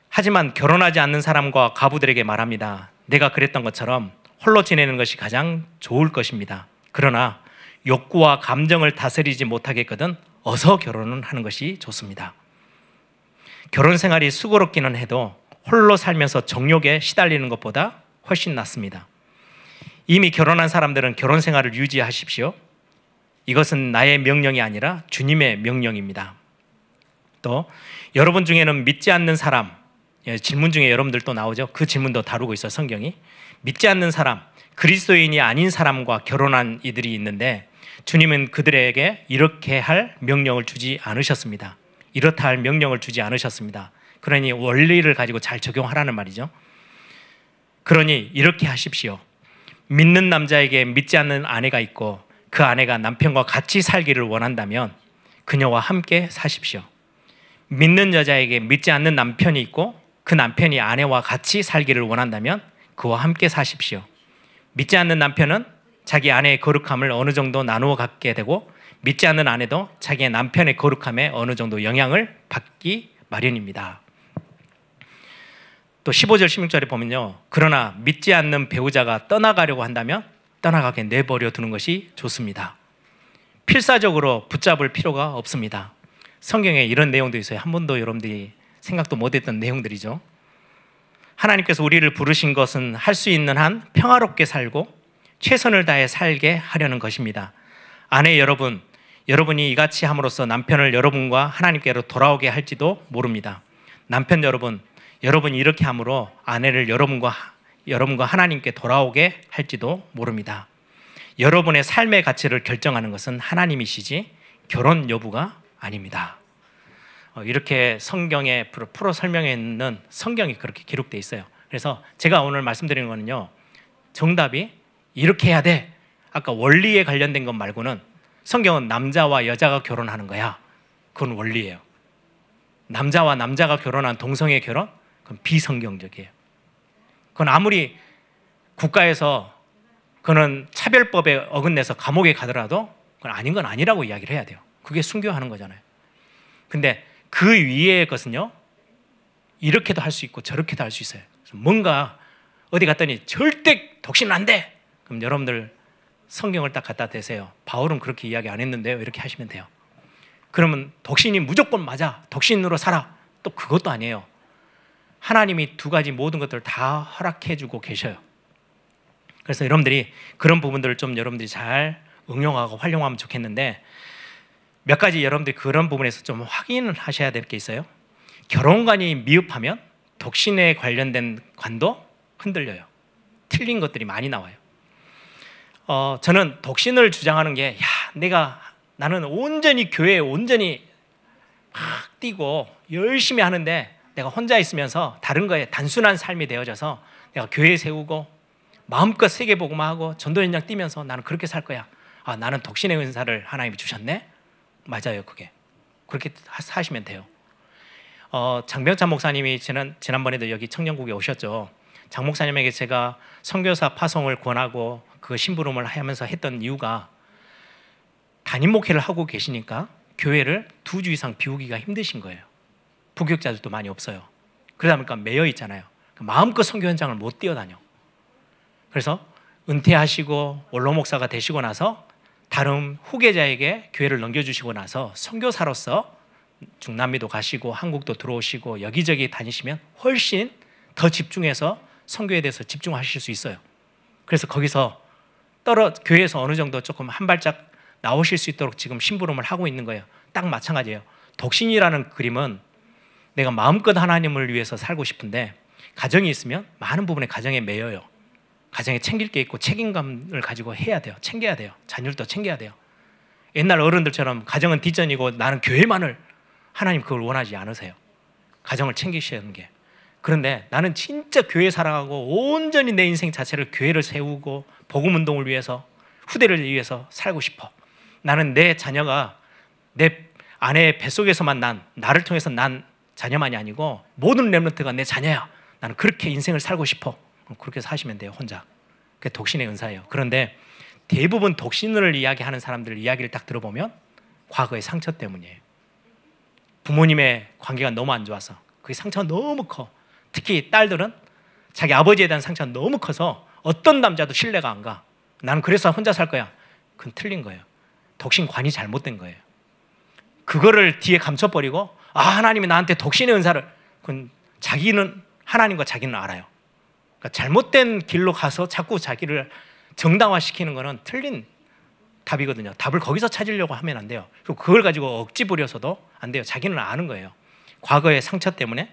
Speaker 1: 하지만 결혼하지 않는 사람과 가부들에게 말합니다. 내가 그랬던 것처럼 홀로 지내는 것이 가장 좋을 것입니다. 그러나 욕구와 감정을 다스리지 못하겠거든 어서 결혼을 하는 것이 좋습니다. 결혼 생활이 수고롭기는 해도 홀로 살면서 정욕에 시달리는 것보다 훨씬 낫습니다. 이미 결혼한 사람들은 결혼 생활을 유지하십시오. 이것은 나의 명령이 아니라 주님의 명령입니다. 또 여러분 중에는 믿지 않는 사람, 질문 중에 여러분들 또 나오죠. 그 질문도 다루고 있어요, 성경이. 믿지 않는 사람, 그리스도인이 아닌 사람과 결혼한 이들이 있는데 주님은 그들에게 이렇게 할 명령을 주지 않으셨습니다. 이렇다 할 명령을 주지 않으셨습니다. 그러니 원리를 가지고 잘 적용하라는 말이죠. 그러니 이렇게 하십시오. 믿는 남자에게 믿지 않는 아내가 있고 그 아내가 남편과 같이 살기를 원한다면 그녀와 함께 사십시오. 믿는 여자에게 믿지 않는 남편이 있고 그 남편이 아내와 같이 살기를 원한다면 그와 함께 사십시오. 믿지 않는 남편은 자기 아내의 거룩함을 어느 정도 나누어 갖게 되고 믿지 않는 아내도 자기의 남편의 거룩함에 어느 정도 영향을 받기 마련입니다. 또 15절 16절에 보면요. 그러나 믿지 않는 배우자가 떠나가려고 한다면 떠나가게 내버려 두는 것이 좋습니다. 필사적으로 붙잡을 필요가 없습니다. 성경에 이런 내용도 있어요. 한 번도 여러분들이 생각도 못했던 내용들이죠. 하나님께서 우리를 부르신 것은 할 수 있는 한 평화롭게 살고 최선을 다해 살게 하려는 것입니다. 아내 여러분, 여러분이 이같이 함으로써 남편을 여러분과 하나님께로 돌아오게 할지도 모릅니다. 남편 여러분, 여러분이 이렇게 함으로 아내를 여러분과 하나님께 돌아오게 할지도 모릅니다. 여러분의 삶의 가치를 결정하는 것은 하나님이시지 결혼 여부가 아닙니다. 이렇게 성경에 풀어 설명해 있는 성경이 그렇게 기록되어 있어요. 그래서 제가 오늘 말씀드리는 거는요, 정답이 이렇게 해야 돼. 아까 원리에 관련된 것 말고는 성경은 남자와 여자가 결혼하는 거야. 그건 원리예요. 남자와 남자가 결혼한 동성애 결혼? 그건 비성경적이에요. 그건 아무리 국가에서 그는 차별법에 어긋내서 감옥에 가더라도 그건 아닌 건 아니라고 이야기를 해야 돼요. 그게 순교하는 거잖아요. 근데 그 위의 것은요, 이렇게도 할 수 있고 저렇게도 할 수 있어요. 뭔가 어디 갔더니 절대 독신은 안 돼. 그럼 여러분들 성경을 딱 갖다 대세요. 바울은 그렇게 이야기 안 했는데요. 이렇게 하시면 돼요. 그러면 독신이 무조건 맞아. 독신으로 살아. 또 그것도 아니에요. 하나님이 두 가지 모든 것들을 다 허락해 주고 계셔요. 그래서 여러분들이 그런 부분들을 좀 여러분들이 잘 응용하고 활용하면 좋겠는데, 몇 가지 여러분들이 그런 부분에서 좀 확인을 하셔야 될 게 있어요. 결혼관이 미흡하면 독신에 관련된 관도 흔들려요. 틀린 것들이 많이 나와요. 저는 독신을 주장하는 게, 나는 온전히 교회에 온전히 막 뛰고 열심히 하는데 내가 혼자 있으면서 다른 거에 단순한 삶이 되어져서 내가 교회 세우고 마음껏 세계복음화 하고 전도 현장 뛰면서 나는 그렇게 살 거야. 나는 독신의 은사를 하나님이 주셨네? 맞아요. 그렇게 사시면 돼요. 장병찬 목사님이 지난번에도 여기 청년국에 오셨죠. 장 목사님에게 제가 선교사 파송을 권하고 그 심부름을 하면서 했던 이유가, 담임 목회를 하고 계시니까 교회를 2주 이상 비우기가 힘드신 거예요. 부교육자들도 많이 없어요. 그러다 보니까 매여 있잖아요. 마음껏 선교 현장을 못 뛰어다녀. 그래서 은퇴하시고 원로 목사가 되시고 나서 다른 후계자에게 교회를 넘겨주시고 나서 선교사로서 중남미도 가시고 한국도 들어오시고 여기저기 다니시면 훨씬 더 집중해서 선교에 대해서 집중하실 수 있어요. 그래서 거기서 교회에서 어느 정도 조금 한 발짝 나오실 수 있도록 지금 심부름을 하고 있는 거예요. 딱 마찬가지예요. 독신이라는 그림은 내가 마음껏 하나님을 위해서 살고 싶은데 가정이 있으면 많은 부분에 가정에 매여요. 가정에 챙길 게 있고 책임감을 가지고 해야 돼요. 챙겨야 돼요. 자녀들도 챙겨야 돼요. 옛날 어른들처럼 가정은 뒷전이고 나는 교회만을, 하나님 그걸 원하지 않으세요. 가정을 챙기셔야 하는 게. 그런데 나는 진짜 교회 사랑하고 온전히 내 인생 자체를 교회를 세우고 복음운동을 위해서, 후대를 위해서 살고 싶어. 나는 내 자녀가 내 아내의 뱃속에서만 나를 통해서 난 자녀만이 아니고 모든 렘넌트가 내 자녀야. 나는 그렇게 인생을 살고 싶어. 그렇게 사시면 돼요. 혼자. 그게 독신의 은사예요. 그런데 대부분 독신을 이야기하는 사람들 이야기를 딱 들어보면 과거의 상처 때문이에요. 부모님의 관계가 너무 안 좋아서 그게 상처가 너무 커. 특히 딸들은 자기 아버지에 대한 상처가 너무 커서 어떤 남자도 신뢰가 안 가. 나는 그래서 혼자 살 거야. 그건 틀린 거예요. 독신관이 잘못된 거예요. 그거를 뒤에 감춰버리고 하나님이 나한테 독신의 은사를, 그건 자기는, 하나님과 자기는 알아요. 그러니까 잘못된 길로 가서 자꾸 자기를 정당화시키는 거는 틀린 답이거든요. 답을 거기서 찾으려고 하면 안 돼요. 그리고 그걸 가지고 억지 부려서도 안 돼요. 자기는 아는 거예요. 과거의 상처 때문에.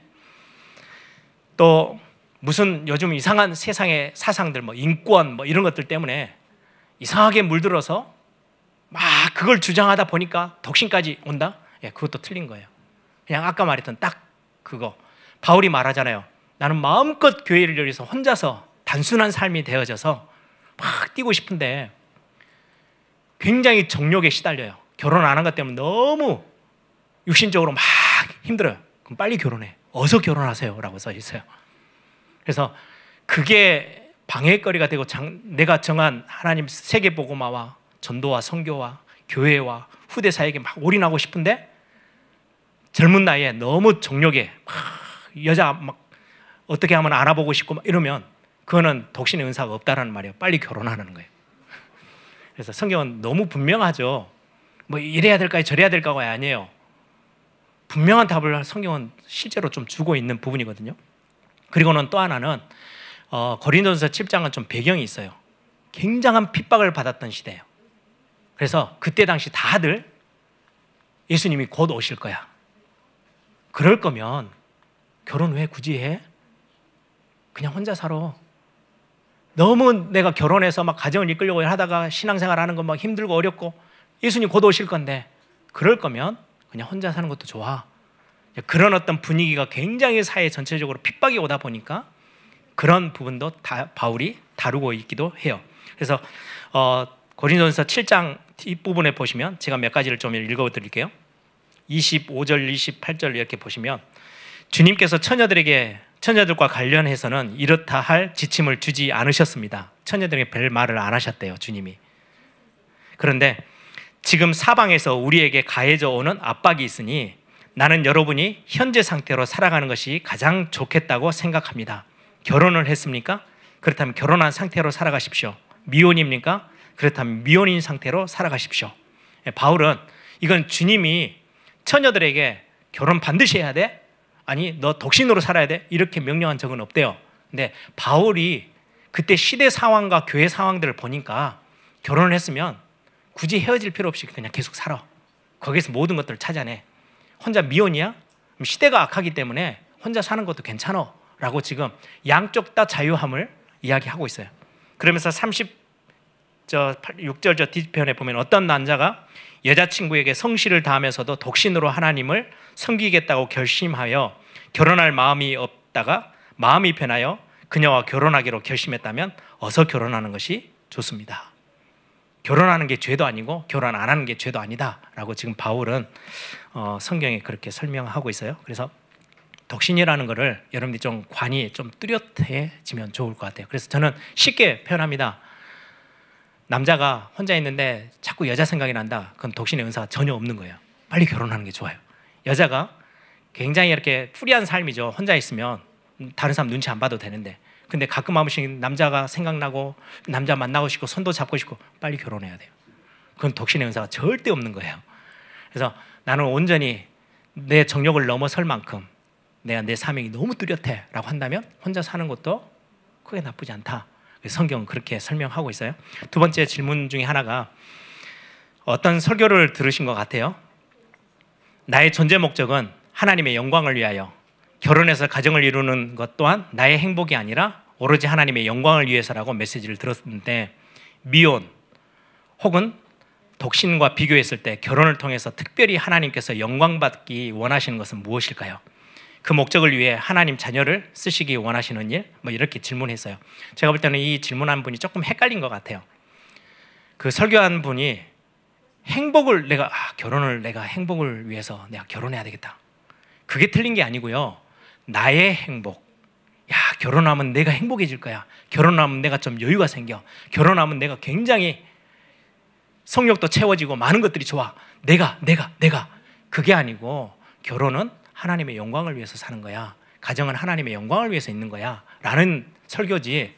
Speaker 1: 또 무슨 요즘 이상한 세상의 사상들, 인권 이런 것들 때문에 이상하게 물들어서 막 그걸 주장하다 보니까 독신까지 온다? 그것도 틀린 거예요. 그냥 아까 말했던 딱 그거. 바울이 말하잖아요. 나는 마음껏 교회를 위해서 혼자서 단순한 삶이 되어져서 막 뛰고 싶은데 굉장히 정욕에 시달려요. 결혼 안 한 것 때문에 너무 육신적으로 막 힘들어요. 그럼 빨리 결혼해. 어서 결혼하세요. 라고 써 있어요. 그래서 그게 방해거리가 되고 내가 정한 하나님 세계복음화와 전도와 선교와 교회와 후대 사역에 막 올인하고 싶은데 젊은 나이에 너무 정욕에 막 여자 막 어떻게 하면 알아보고 싶고 막 이러면 그거는 독신의 은사가 없다라는 말이에요. 빨리 결혼하는 거예요. 그래서 성경은 너무 분명하죠. 이래야 될까요? 저래야 될까가 아니에요. 분명한 답을 성경은 실제로 좀 주고 있는 부분이거든요. 그리고는 또 하나는 고린도전서 7장은 좀 배경이 있어요. 굉장한 핍박을 받았던 시대예요. 그래서 그때 당시 다들 예수님이 곧 오실 거야. 그럴 거면 결혼 왜 굳이 해? 그냥 혼자 살아. 너무 내가 결혼해서 막 가정을 이끌려고 하다가 신앙생활 하는 거 막 힘들고 어렵고 예수님 곧 오실 건데 그럴 거면 그냥 혼자 사는 것도 좋아. 그런 어떤 분위기가 굉장히 사회 전체적으로 핍박이 오다 보니까 그런 부분도 다 바울이 다루고 있기도 해요. 그래서 고린도전서 7장 뒷부분에 보시면 제가 몇 가지를 좀 읽어드릴게요. 25절, 28절 이렇게 보시면 주님께서 처녀들과 관련해서는 이렇다 할 지침을 주지 않으셨습니다. 처녀들에게 별 말을 안 하셨대요, 주님이. 그런데 지금 사방에서 우리에게 가해져 오는 압박이 있으니 나는 여러분이 현재 상태로 살아가는 것이 가장 좋겠다고 생각합니다. 결혼을 했습니까? 그렇다면 결혼한 상태로 살아가십시오. 미혼입니까? 그렇다면 미혼인 상태로 살아가십시오. 바울은 이건 주님이 처녀들에게 결혼 반드시 해야 돼? 아니 너 독신으로 살아야 돼? 이렇게 명령한 적은 없대요. 근데 바울이 그때 시대 상황과 교회 상황들을 보니까 결혼을 했으면 굳이 헤어질 필요 없이 그냥 계속 살아. 거기서 모든 것들을 찾아내. 혼자 미혼이야? 시대가 악하기 때문에 혼자 사는 것도 괜찮아 라고 지금 양쪽 다 자유함을 이야기하고 있어요. 그러면서 6절 저 뒤편에 보면 어떤 남자가 여자친구에게 성실을 다하면서도 독신으로 하나님을 섬기겠다고 결심하여 결혼할 마음이 없다가 마음이 변하여 그녀와 결혼하기로 결심했다면 어서 결혼하는 것이 좋습니다. 결혼하는 게 죄도 아니고 결혼 안 하는 게 죄도 아니다 라고 지금 바울은 성경에 그렇게 설명하고 있어요. 그래서 독신이라는 거를 여러분들이 좀 관이 좀 뚜렷해지면 좋을 것 같아요. 그래서 저는 쉽게 표현합니다. 남자가 혼자 있는데 자꾸 여자 생각이 난다. 그건 독신의 은사가 전혀 없는 거예요. 빨리 결혼하는 게 좋아요. 여자가 굉장히 이렇게 프리한 삶이죠. 혼자 있으면 다른 사람 눈치 안 봐도 되는데, 근데 가끔 한 번씩 남자가 생각나고 남자 만나고 싶고 손도 잡고 싶고 빨리 결혼해야 돼요. 그건 독신의 은사가 절대 없는 거예요. 그래서 나는 온전히 내 정욕을 넘어설 만큼 내가 내 사명이 너무 뚜렷해 라고 한다면 혼자 사는 것도 크게 나쁘지 않다. 성경은 그렇게 설명하고 있어요. 두 번째 질문 중에 하나가 어떤 설교를 들으신 것 같아요. 나의 존재 목적은 하나님의 영광을 위하여, 결혼해서 가정을 이루는 것 또한 나의 행복이 아니라 오로지 하나님의 영광을 위해서라고 메시지를 들었는데, 미혼 혹은 독신과 비교했을 때 결혼을 통해서 특별히 하나님께서 영광받기 원하시는 것은 무엇일까요? 그 목적을 위해 하나님 자녀를 쓰시기 원하시는 일? 뭐 이렇게 질문했어요. 제가 볼 때는 이 질문한 분이 조금 헷갈린 것 같아요. 그 설교한 분이 행복을 결혼을 내가 행복을 위해서 내가 결혼해야 되겠다. 그게 틀린 게 아니고요. 나의 행복. 결혼하면 내가 행복해질 거야. 결혼하면 내가 좀 여유가 생겨. 결혼하면 내가 굉장히 성욕도 채워지고 많은 것들이 좋아. 내가. 그게 아니고 결혼은 하나님의 영광을 위해서 사는 거야. 가정은 하나님의 영광을 위해서 있는 거야. 라는 설교지.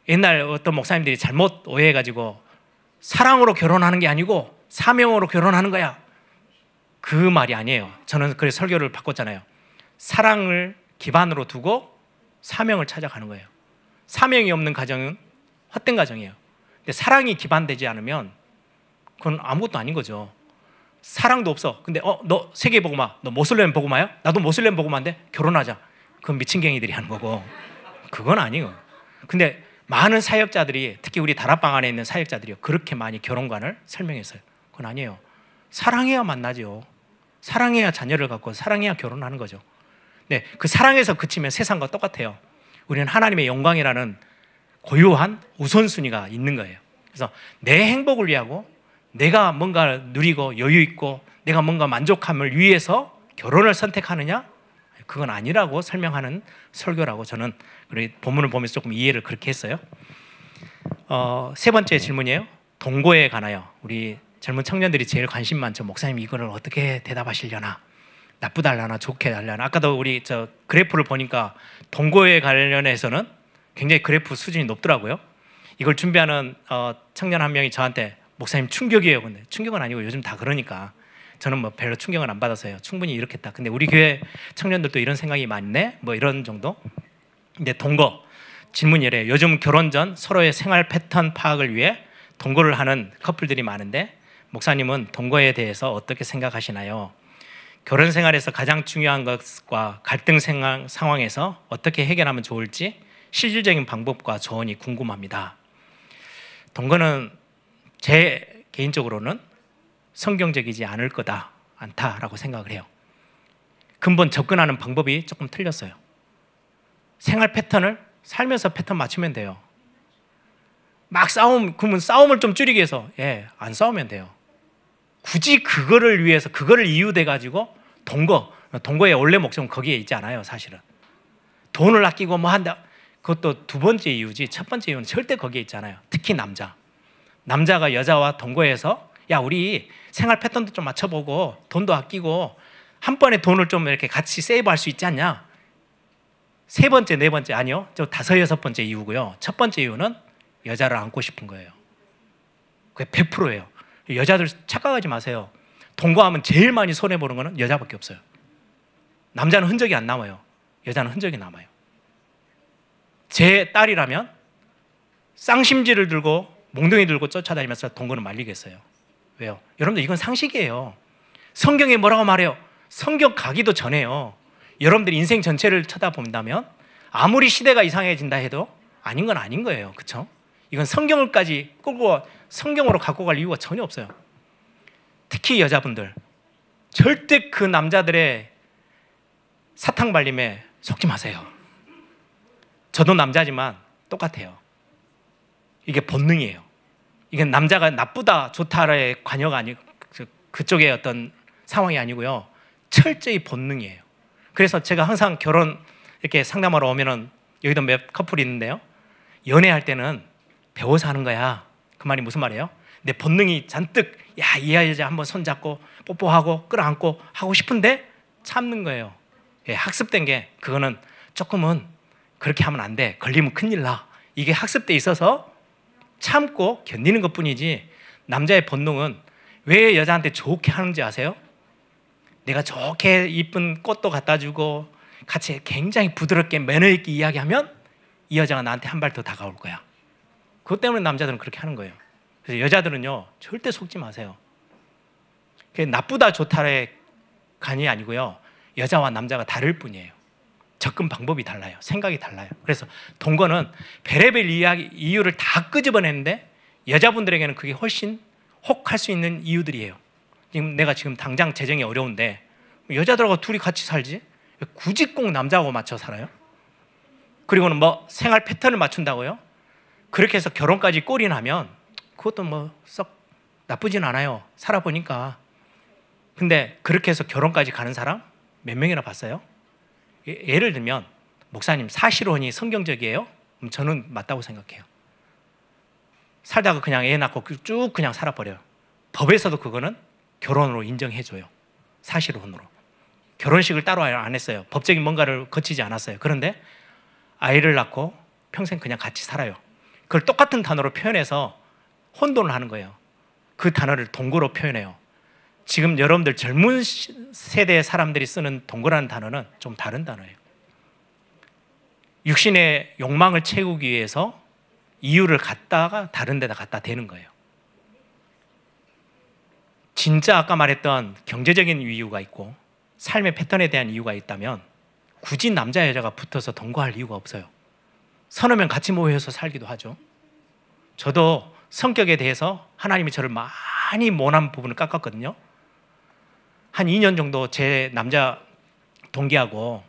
Speaker 1: 옛날 어떤 목사님들이 잘못 오해해가지고 사랑으로 결혼하는 게 아니고 사명으로 결혼하는 거야. 그 말이 아니에요. 저는 그래서 설교를 바꿨잖아요. 사랑을 기반으로 두고 사명을 찾아가는 거예요. 사명이 없는 가정은 헛된 가정이에요. 근데 사랑이 기반되지 않으면 그건 아무것도 아닌 거죠. 사랑도 없어. 근데 너 세계 복음화, 너 모슬렘 복음화야? 나도 모슬렘 복음화인데 결혼하자. 그건 미친갱이들이 하는 거고 그건 아니에요. 근데 많은 사역자들이, 특히 우리 다락방 안에 있는 사역자들이 그렇게 많이 결혼관을 설명했어요. 그건 아니에요. 사랑해야 만나죠. 사랑해야 자녀를 갖고 사랑해야 결혼하는 거죠. 네, 그 사랑에서 그치면 세상과 똑같아요. 우리는 하나님의 영광이라는 고유한 우선순위가 있는 거예요. 그래서 내 행복을 위하고 내가 뭔가 누리고 여유 있고 내가 뭔가 만족함을 위해서 결혼을 선택하느냐? 그건 아니라고 설명하는 설교라고 저는 본문을 보면서 조금 이해를 그렇게 했어요. 세 번째 질문이에요. 동거에 관하여 우리 젊은 청년들이 제일 관심 많죠. 목사님 이거를 어떻게 대답하시려나? 나쁘다 하려나 좋게 하려나? 아까도 우리 저 그래프를 보니까 동거에 관련해서는 굉장히 그래프 수준이 높더라고요. 이걸 준비하는 청년 한 명이 저한테 목사님 충격이에요. 근데 충격은 아니고 요즘 다 그러니까 저는 뭐 별로 충격을 안 받았어요. 충분히 이렇겠다. 근데 우리 교회 청년들도 이런 생각이 많네? 뭐 이런 정도? 근데 동거 질문이 이래요. 요즘 결혼 전 서로의 생활 패턴 파악을 위해 동거를 하는 커플들이 많은데 목사님은 동거에 대해서 어떻게 생각하시나요? 결혼 생활에서 가장 중요한 것과 갈등 상황에서 어떻게 해결하면 좋을지 실질적인 방법과 조언이 궁금합니다. 동거는 제 개인적으로는 성경적이지 않을 거다, 않다라고 생각을 해요. 근본 접근하는 방법이 조금 틀렸어요. 생활 패턴을 살면서 패턴 맞추면 돼요. 막 그러면 싸움을 좀 줄이기 위해서 안 싸우면 돼요. 굳이 그거를 위해서 그거를 이유돼 가지고 동거의 원래 목적은 거기에 있지 않아요. 사실은 돈을 아끼고 뭐 한다, 그것도 두 번째 이유지 첫 번째 이유는 절대 거기에 있잖아요. 특히 남자가 여자와 동거해서 우리 생활 패턴도 좀 맞춰보고 돈도 아끼고 한 번에 돈을 좀 이렇게 같이 세이브할 수 있지 않냐? 세 번째, 네 번째 아니요. 저 다섯, 여섯 번째 이유고요. 첫 번째 이유는 여자를 안고 싶은 거예요. 그게 100%예요. 여자들 착각하지 마세요. 동거하면 제일 많이 손해보는 거는 여자밖에 없어요. 남자는 흔적이 안 남아요. 여자는 흔적이 남아요. 제 딸이라면 쌍심지를 들고 몽둥이 들고 쫓아다니면서 동거는 말리겠어요. 왜요? 여러분들 이건 상식이에요. 성경에 뭐라고 말해요? 성경 가기도 전에요. 여러분들 인생 전체를 쳐다본다면 아무리 시대가 이상해진다 해도 아닌 건 아닌 거예요. 그렇죠? 이건 성경을까지 끌고 성경으로 갖고 갈 이유가 전혀 없어요. 특히 여자분들 절대 그 남자들의 사탕 발림에 속지 마세요. 저도 남자지만 똑같아요. 이게 본능이에요. 이게 남자가 나쁘다 좋다의 관여가 아니고 그쪽의 어떤 상황이 아니고요. 철저히 본능이에요. 그래서 제가 항상 결혼 이렇게 상담하러 오면은 여기도 몇 커플이 있는데요. 연애할 때는 배워서 하는 거야. 그 말이 무슨 말이에요? 내 본능이 잔뜩 이 여자 한번 손잡고 뽀뽀하고 끌어안고 하고 싶은데 참는 거예요. 예, 학습된 게 그거는 조금은 그렇게 하면 안 돼. 걸리면 큰일 나. 이게 학습돼 있어서 참고 견디는 것뿐이지 남자의 본능은 왜 여자한테 좋게 하는지 아세요? 내가 좋게 이쁜 꽃도 갖다 주고 같이 굉장히 부드럽게 매너 있게 이야기하면 이 여자가 나한테 한 발 더 다가올 거야. 그것 때문에 남자들은 그렇게 하는 거예요. 그래서 여자들은요 절대 속지 마세요. 그게 나쁘다 좋다의 간이 아니고요. 여자와 남자가 다를 뿐이에요. 접근 방법이 달라요. 생각이 달라요. 그래서 동거는 별의별 이유를 다 끄집어내는데 여자분들에게는 그게 훨씬 혹할 수 있는 이유들이에요. 내가 지금 당장 재정이 어려운데 여자들하고 둘이 같이 살지? 굳이 꼭 남자하고 맞춰 살아요? 그리고는 뭐 생활 패턴을 맞춘다고요? 그렇게 해서 결혼까지 꼴이 나면 그것도 뭐 썩 나쁘진 않아요. 살아보니까. 근데 그렇게 해서 결혼까지 가는 사람 몇 명이나 봤어요? 예를 들면 목사님 사실혼이 성경적이에요? 저는 맞다고 생각해요. 살다가 그냥 애 낳고 쭉 그냥 살아버려요. 법에서도 그거는 결혼으로 인정해줘요. 사실혼으로. 결혼식을 따로 안 했어요. 법적인 뭔가를 거치지 않았어요. 그런데 아이를 낳고 평생 그냥 같이 살아요. 그걸 똑같은 단어로 표현해서 혼돈을 하는 거예요. 그 단어를 동거로 표현해요. 지금 여러분들 젊은 세대의 사람들이 쓰는 동거라는 단어는 좀 다른 단어예요. 육신의 욕망을 채우기 위해서 이유를 갖다가 다른 데다 갖다 대는 거예요. 진짜 아까 말했던 경제적인 이유가 있고 삶의 패턴에 대한 이유가 있다면 굳이 남자 여자가 붙어서 동거할 이유가 없어요. 서너 명 같이 모여서 살기도 하죠. 저도 성격에 대해서 하나님이 저를 많이 모난 부분을 깎았거든요. 한 2년 정도 제 남자 동기하고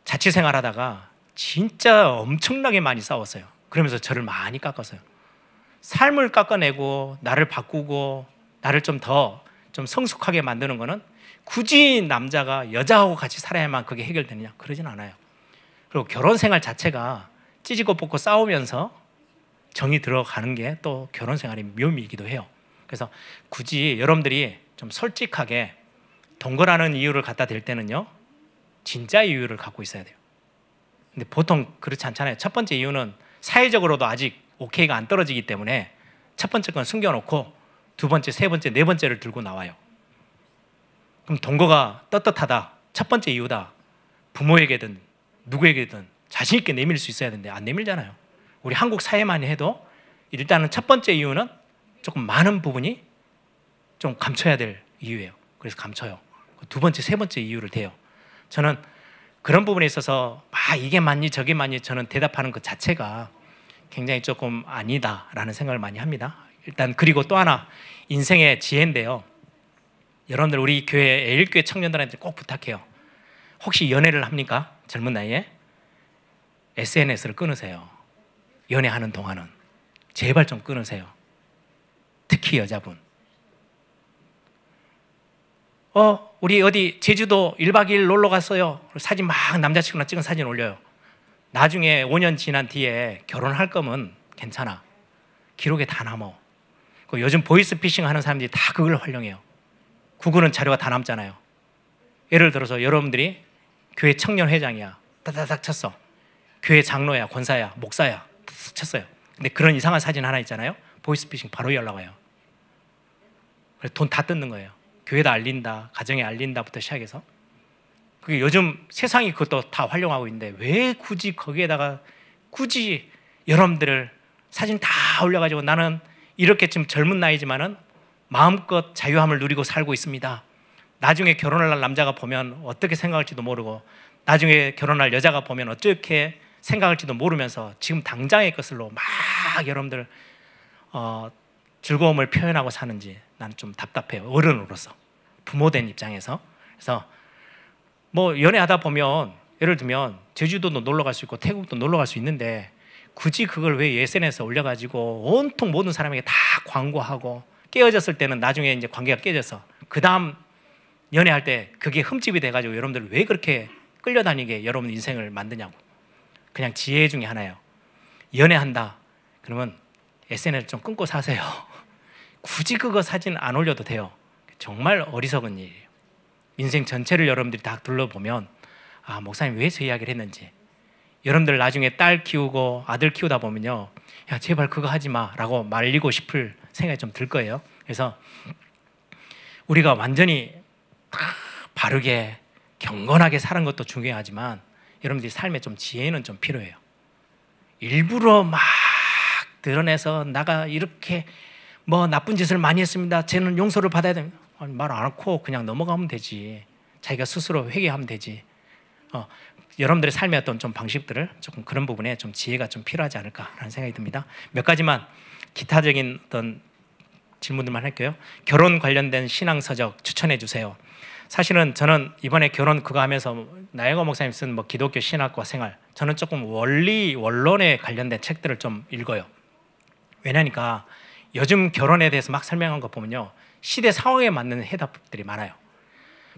Speaker 1: 자취생활하다가 진짜 엄청나게 많이 싸웠어요. 그러면서 저를 많이 깎았어요. 삶을 깎아내고 나를 바꾸고 나를 좀 더 좀 성숙하게 만드는 거는 굳이 남자가 여자하고 같이 살아야만 그게 해결되느냐? 그러진 않아요. 그리고 결혼 생활 자체가 찌지고 뽑고 싸우면서 정이 들어가는 게 또 결혼 생활의 묘미이기도 해요. 그래서 굳이 여러분들이 좀 솔직하게 동거라는 이유를 갖다 댈 때는요, 진짜 이유를 갖고 있어야 돼요. 근데 보통 그렇지 않잖아요. 첫 번째 이유는 사회적으로도 아직 오케이가 안 떨어지기 때문에 첫 번째 건 숨겨놓고 두 번째, 세 번째, 네 번째를 들고 나와요. 그럼 동거가 떳떳하다, 첫 번째 이유다, 부모에게든 누구에게든 자신 있게 내밀 수 있어야 되는데 안 내밀잖아요. 우리 한국 사회만 해도 일단은 첫 번째 이유는 조금 많은 부분이 좀 감춰야 될 이유예요. 그래서 감춰요. 두 번째, 세 번째 이유를 대요. 저는 그런 부분에 있어서 이게 맞니 저게 맞니 저는 대답하는 것 자체가 굉장히 조금 아니다라는 생각을 많이 합니다. 일단 그리고 또 하나 인생의 지혜인데요. 여러분들 우리 교회 애일교회 청년들한테 꼭 부탁해요. 혹시 연애를 합니까? 젊은 나이에? SNS를 끊으세요. 연애하는 동안은 제발 좀 끊으세요. 특히 여자분. 우리 어디 제주도 1박 2일 놀러 갔어요. 사진 막 남자친구랑 찍은 사진 올려요. 나중에 5년 지난 뒤에 결혼할 거면 괜찮아. 기록에 다 남어. 요즘 보이스피싱 하는 사람들이 다 그걸 활용해요. 구글은 자료가 다 남잖아요. 예를 들어서 여러분들이 교회 청년회장이야. 따다닥 쳤어. 교회 장로야, 권사야, 목사야. 쳤어요. 근데 그런 이상한 사진 하나 있잖아요. 보이스피싱 바로 연락 와요. 돈 다 뜯는 거예요. 교회다 알린다, 가정에 알린다부터 시작해서. 그게 요즘 세상이 그것도 다 활용하고 있는데 왜 굳이 거기에다가 굳이 여러분들을 사진 다 올려가지고 나는 이렇게 지금 젊은 나이지만은 마음껏 자유함을 누리고 살고 있습니다. 나중에 결혼할 남자가 보면 어떻게 생각할지도 모르고 나중에 결혼할 여자가 보면 어떻게 생각할지도 모르면서 지금 당장의 것으로 막 여러분들 즐거움을 표현하고 사는지 나는 좀 답답해요. 어른으로서, 부모된 입장에서. 그래서 뭐 연애하다 보면 예를 들면 제주도도 놀러 갈 수 있고 태국도 놀러 갈 수 있는데 굳이 그걸 왜 SNS에 올려가지고 온통 모든 사람에게 다 광고하고 깨어졌을 때는 나중에 이제 관계가 깨져서 그 다음 연애할 때 그게 흠집이 돼가지고 여러분들 왜 그렇게 끌려다니게 여러분 인생을 만드냐고. 그냥 지혜 중에 하나예요. 연애한다 그러면 SNS 좀 끊고 사세요. 굳이 그거 사진 안 올려도 돼요. 정말 어리석은 일이에요. 인생 전체를 여러분들이 다 둘러보면 아, 목사님 왜 저 이야기를 했는지. 여러분들 나중에 딸 키우고 아들 키우다 보면요, 야 제발 그거 하지 마 라고 말리고 싶을 생각이 좀 들 거예요. 그래서 우리가 완전히 바르게 경건하게 사는 것도 중요하지만 여러분들이 삶에 좀 지혜는 좀 필요해요. 일부러 막 드러내서 나가 이렇게 뭐 나쁜 짓을 많이 했습니다, 쟤는 용서를 받아야 됩니다. 말 안 하고 그냥 넘어가면 되지. 자기가 스스로 회개하면 되지. 여러분들의 삶의 어떤 좀 방식들을 조금 그런 부분에 좀 지혜가 좀 필요하지 않을까라는 생각이 듭니다. 몇 가지만 기타적인 어떤 질문들만 할게요. 결혼 관련된 신앙 서적 추천해 주세요. 사실은 저는 이번에 결혼 그거 하면서 나영호 목사님 쓴 뭐 기독교 신학과 생활, 저는 조금 원론에 관련된 책들을 좀 읽어요. 왜냐니까 요즘 결혼에 대해서 막 설명한 거 보면요, 시대 상황에 맞는 해답들이 많아요.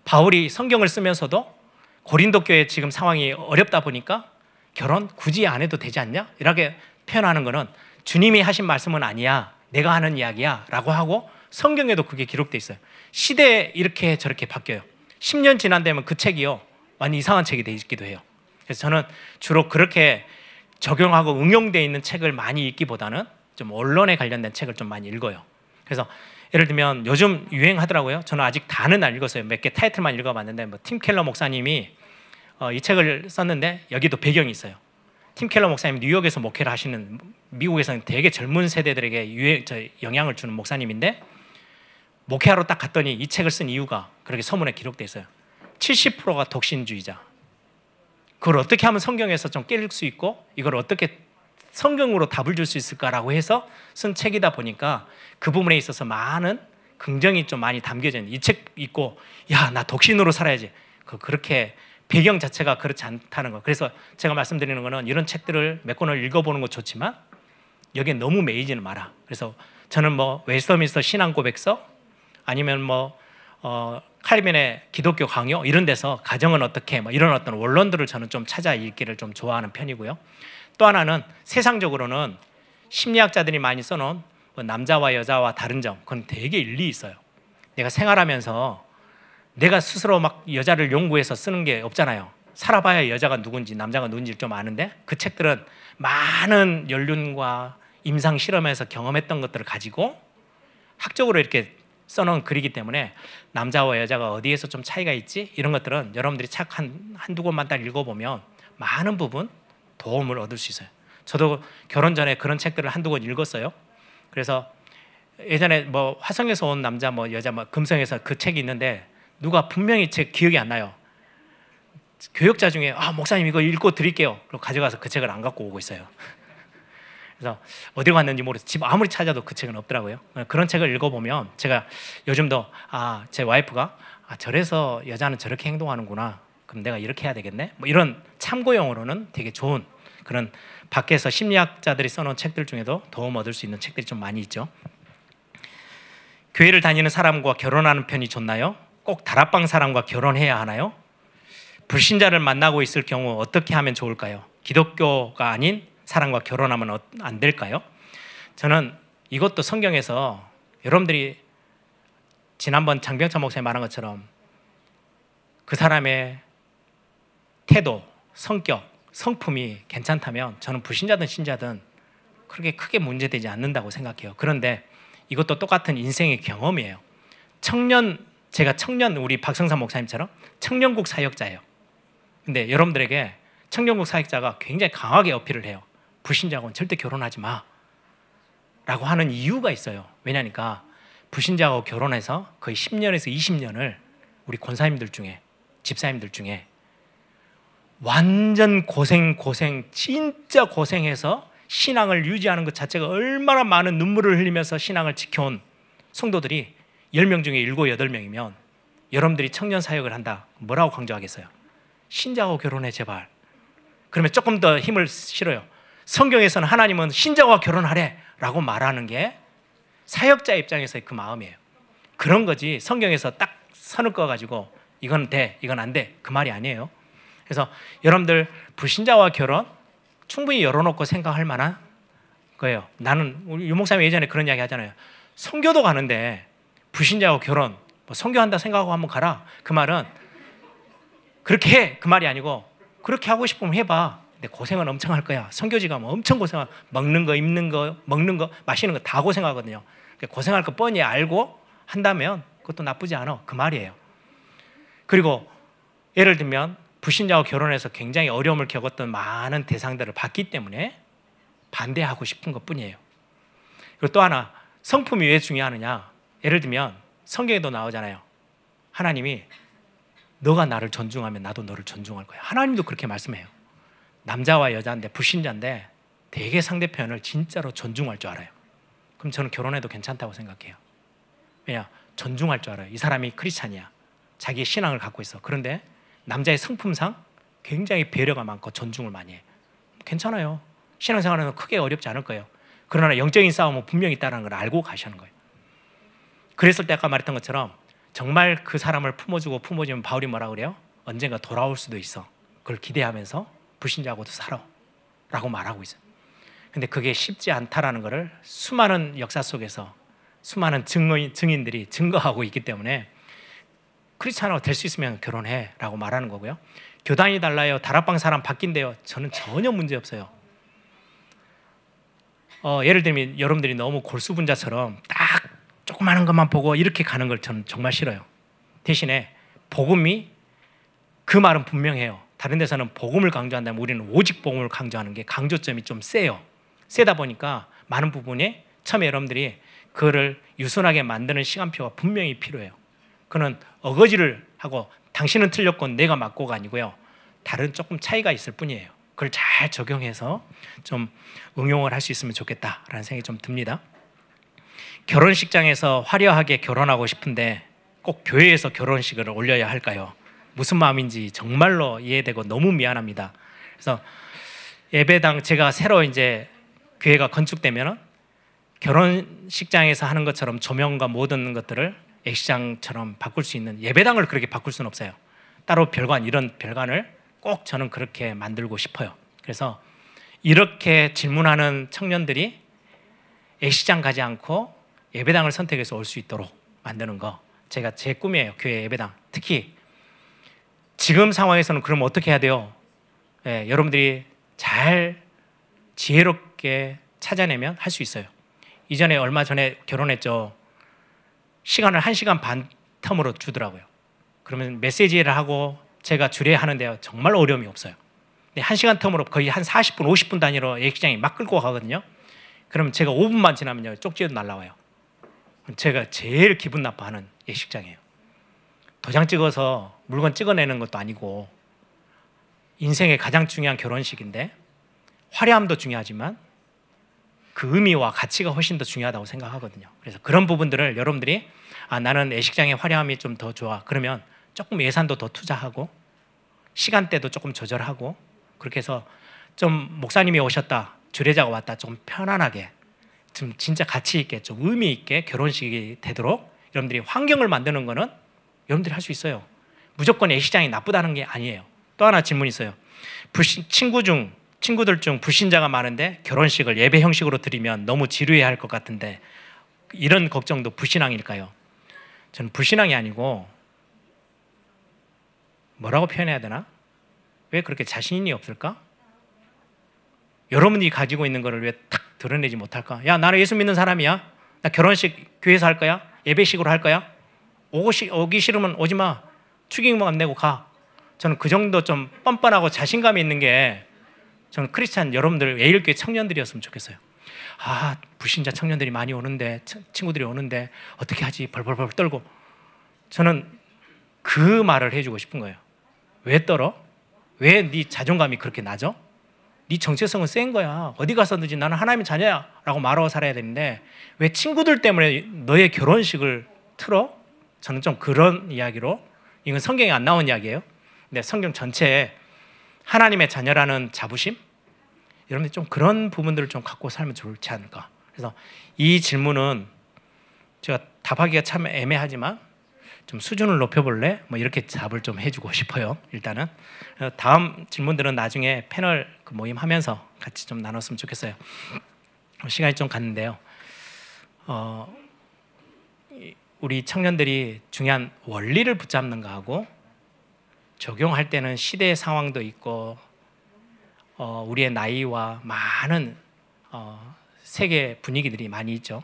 Speaker 1: 바울이 성경을 쓰면서도 고린도 교회 지금 상황이 어렵다 보니까 결혼 굳이 안 해도 되지 않냐? 이렇게 표현하는 거는 주님이 하신 말씀은 아니야, 내가 하는 이야기야 라고 하고 성경에도 그게 기록돼 있어요. 시대에 이렇게 저렇게 바뀌어요. 10년 지난 되면 그 책이요 완전 이상한 책이 돼 있기도 해요. 그래서 저는 주로 그렇게 적용하고 응용되어 있는 책을 많이 읽기보다는 좀 언론에 관련된 책을 좀 많이 읽어요. 그래서 예를 들면 요즘 유행하더라고요. 저는 아직 다는 안 읽었어요. 몇 개 타이틀만 읽어봤는데 뭐 팀 켈러 목사님이 이 책을 썼는데 여기도 배경이 있어요. 팀 켈러 목사님 뉴욕에서 목회를 하시는, 미국에서는 되게 젊은 세대들에게 영향을 주는 목사님인데 목회하러 딱 갔더니 이 책을 쓴 이유가 그렇게 서문에 기록돼 있어요. 70%가 독신주의자. 그걸 어떻게 하면 성경에서 좀 깰 수 있고 이걸 어떻게 성경으로 답을 줄 수 있을까라고 해서 쓴 책이다 보니까 그 부분에 있어서 많은 긍정이 좀 많이 담겨져 있는, 이 책 읽고 야 나 독신으로 살아야지, 그렇게 배경 자체가 그렇지 않다는 거. 그래서 제가 말씀드리는 거는 이런 책들을 몇 권을 읽어보는 거 좋지만 여기에 너무 매이지는 마라. 그래서 저는 뭐 웨스터민스터 신앙 고백서 아니면 뭐 칼빈의 기독교 강요 이런 데서 가정은 어떻게 뭐 이런 어떤 원론들을 저는 좀 찾아 읽기를 좀 좋아하는 편이고요. 또 하나는 세상적으로는 심리학자들이 많이 써놓은 뭐 남자와 여자와 다른 점, 그건 되게 일리 있어요. 내가 생활하면서 내가 스스로 막 여자를 연구해서 쓰는 게 없잖아요. 살아봐야 여자가 누군지 남자가 누군지를 좀 아는데 그 책들은 많은 연륜과 임상 실험에서 경험했던 것들을 가지고 학적으로 이렇게 써놓은 글이기 때문에 남자와 여자가 어디에서 좀 차이가 있지? 이런 것들은 여러분들이 책 한두 권만 딱 읽어보면 많은 부분 도움을 얻을 수 있어요. 저도 결혼 전에 그런 책들을 한두 권 읽었어요. 그래서 예전에 뭐 화성에서 온 남자 뭐 여자 뭐 금성에서 그 책이 있는데 누가 분명히 제 기억이 안 나요. 교역자 중에 목사님 이거 읽고 드릴게요. 그리고 가져가서 그 책을 안 갖고 오고 있어요. 그래서 어디로 갔는지 모르겠어요. 집 아무리 찾아도 그 책은 없더라고요. 그런 책을 읽어보면 제가 요즘도 제 와이프가 저래서 여자는 저렇게 행동하는구나, 그럼 내가 이렇게 해야 되겠네, 뭐 이런 참고용으로는 되게 좋은 그런 밖에서 심리학자들이 써놓은 책들 중에도 도움 얻을 수 있는 책들이 좀 많이 있죠. 교회를 다니는 사람과 결혼하는 편이 좋나요? 꼭 다락방 사람과 결혼해야 하나요? 불신자를 만나고 있을 경우 어떻게 하면 좋을까요? 기독교가 아닌 사람과 결혼하면 안 될까요? 저는 이것도 성경에서 여러분들이 지난번 장병찬 목사님 말한 것처럼 그 사람의 태도, 성격, 성품이 괜찮다면 저는 불신자든 신자든 그렇게 크게 문제되지 않는다고 생각해요. 그런데 이것도 똑같은 인생의 경험이에요. 제가 우리 박성삼 목사님처럼 청년국 사역자예요. 근데 여러분들에게 청년국 사역자가 굉장히 강하게 어필을 해요. 불신자하고는 절대 결혼하지 마 라고 하는 이유가 있어요. 왜냐니까 불신자하고 결혼해서 거의 10년에서 20년을 우리 권사님들 중에, 집사님들 중에 완전 진짜 고생해서 신앙을 유지하는 것 자체가 얼마나 많은 눈물을 흘리면서 신앙을 지켜온 성도들이 10명 중에 7, 8명이면 여러분들이 청년 사역을 한다. 뭐라고 강조하겠어요? 신자하고 결혼해 제발. 그러면 조금 더 힘을 실어요. 성경에서는 하나님은 신자와 결혼하래 라고 말하는 게 사역자 입장에서의 그 마음이에요. 그런 거지 성경에서 딱 선을 그어가지고 이건 돼, 이건 안 돼 그 말이 아니에요. 그래서 여러분들 불신자와 결혼 충분히 열어놓고 생각할 만한 거예요. 나는 우리 유 목사님 예전에 그런 이야기 하잖아요. 선교도 가는데 불신자하고 결혼 선교한다 생각하고 한번 가라. 그 말은 그렇게 해 그 말이 아니고 그렇게 하고 싶으면 해봐. 근데 고생은 엄청 할 거야. 선교지 가면 엄청 고생할. 먹는 거, 입는 거, 먹는 거, 마시는 거 다 고생하거든요. 고생할 거 뻔히 알고 한다면 그것도 나쁘지 않아. 그 말이에요. 그리고 예를 들면 불신자와 결혼해서 굉장히 어려움을 겪었던 많은 대상들을 봤기 때문에 반대하고 싶은 것뿐이에요. 그리고 또 하나 성품이 왜 중요하느냐. 예를 들면 성경에도 나오잖아요. 하나님이 너가 나를 존중하면 나도 너를 존중할 거야. 하나님도 그렇게 말씀해요. 남자와 여자인데 불신자인데 되게 상대편을 진짜로 존중할 줄 알아요. 그럼 저는 결혼해도 괜찮다고 생각해요. 왜냐? 존중할 줄 알아요. 이 사람이 크리스찬이야. 자기의 신앙을 갖고 있어. 그런데 남자의 성품상 굉장히 배려가 많고 존중을 많이 해. 괜찮아요. 신앙생활은 크게 어렵지 않을 거예요. 그러나 영적인 싸움은 분명히 있다는 걸 알고 가시는 거예요. 그랬을 때 아까 말했던 것처럼 정말 그 사람을 품어주면 바울이 뭐라고 그래요? 언젠가 돌아올 수도 있어. 그걸 기대하면서 불신자하고도 살아 라고 말하고 있어요. 근데 그게 쉽지 않다라는 것을 수많은 역사 속에서 수많은 증인들이 증거하고 있기 때문에 크리스찬하고 될 수 있으면 결혼해 라고 말하는 거고요. 교단이 달라요. 다락방 사람 바뀐대요. 저는 전혀 문제 없어요. 예를 들면 여러분들이 너무 골수분자처럼 딱 조그마한 것만 보고 이렇게 가는 걸 저는 정말 싫어요. 대신에 복음이 그 말은 분명해요. 다른 데서는 복음을 강조한다면 우리는 오직 복음을 강조하는 게 강조점이 좀 세요. 세다 보니까 많은 부분에 처음에 여러분들이 그거를 유순하게 만드는 시간표가 분명히 필요해요. 그는 어거지를 하고 당신은 틀렸고 내가 맞고가 아니고요. 다른 조금 차이가 있을 뿐이에요. 그걸 잘 적용해서 좀 응용을 할 수 있으면 좋겠다라는 생각이 좀 듭니다. 결혼식장에서 화려하게 결혼하고 싶은데 꼭 교회에서 결혼식을 올려야 할까요? 무슨 마음인지 정말로 이해되고 너무 미안합니다. 그래서 예배당 제가 새로 이제 교회가 건축되면 결혼식장에서 하는 것처럼 조명과 모든 것들을 예식장처럼 바꿀 수 있는 예배당을 그렇게 바꿀 수는 없어요. 따로 이런 별관을 꼭 저는 그렇게 만들고 싶어요. 그래서 이렇게 질문하는 청년들이 예식장 가지 않고 예배당을 선택해서 올 수 있도록 만드는 거 제가 제 꿈이에요. 교회 예배당. 특히 지금 상황에서는 그럼 어떻게 해야 돼요? 여러분들이 잘 지혜롭게 찾아내면 할 수 있어요. 이전에 얼마 전에 결혼했죠. 시간을 1시간 반 텀으로 주더라고요. 그러면 메시지를 하고 제가 주례하는데 정말 어려움이 없어요. 근데 1시간 텀으로 거의 한 40분, 50분 단위로 예식장이 막 끌고 가거든요. 그럼 제가 5분만 지나면요 쪽지도 날라와요. 제가 제일 기분 나빠하는 예식장이에요. 도장 찍어서 물건 찍어내는 것도 아니고 인생의 가장 중요한 결혼식인데 화려함도 중요하지만 그 의미와 가치가 훨씬 더 중요하다고 생각하거든요. 그래서 그런 부분들을 여러분들이 나는 예식장의 화려함이 좀 더 좋아. 그러면 조금 예산도 더 투자하고 시간대도 조금 조절하고 그렇게 해서 좀 목사님이 오셨다, 주례자가 왔다 좀 편안하게 좀 진짜 가치 있게 좀 의미 있게 결혼식이 되도록 여러분들이 환경을 만드는 거는 여러분들이 할 수 있어요. 무조건 예식장이 나쁘다는 게 아니에요. 또 하나 질문이 있어요. 친구들 중 불신자가 많은데 결혼식을 예배 형식으로 드리면 너무 지루해할 것 같은데 이런 걱정도 불신앙일까요? 저는 불신앙이 아니고 뭐라고 표현해야 되나? 왜 그렇게 자신이 없을까? 여러분이 가지고 있는 거를 왜 탁 드러내지 못할까? 야, 나는 예수 믿는 사람이야. 나 결혼식 교회에서 할 거야. 예배식으로 할 거야. 오기 싫으면 오지 마. 축의금만 내고 가. 저는 그 정도 좀 뻔뻔하고 자신감이 있는 게 저는 크리스찬 여러분들 예일교회 청년들이었으면 좋겠어요. 아, 불신자 청년들이 많이 오는데, 친구들이 오는데 어떻게 하지? 벌벌벌 떨고. 저는 그 말을 해주고 싶은 거예요. 왜 떨어? 왜 네 자존감이 그렇게 낮아? 네 정체성은 센 거야. 어디 가서든지 나는 하나님의 자녀야 라고 말하고 살아야 되는데 왜 친구들 때문에 너의 결혼식을 틀어? 저는 좀 그런 이야기로, 이건 성경에 안 나온 이야기예요. 근데 성경 전체에 하나님의 자녀라는 자부심, 여러분들 좀 그런 부분들을 좀 갖고 살면 좋지 않을까. 그래서 이 질문은 제가 답하기가 참 애매하지만 좀 수준을 높여볼래? 뭐 이렇게 답을 좀 해주고 싶어요. 일단은 다음 질문들은 나중에 패널 그 모임 하면서 같이 좀 나눴으면 좋겠어요. 시간이 좀 갔는데요. 우리 청년들이 중요한 원리를 붙잡는 거하고 적용할 때는 시대의 상황도 있고 우리의 나이와 많은 세계 분위기들이 많이 있죠.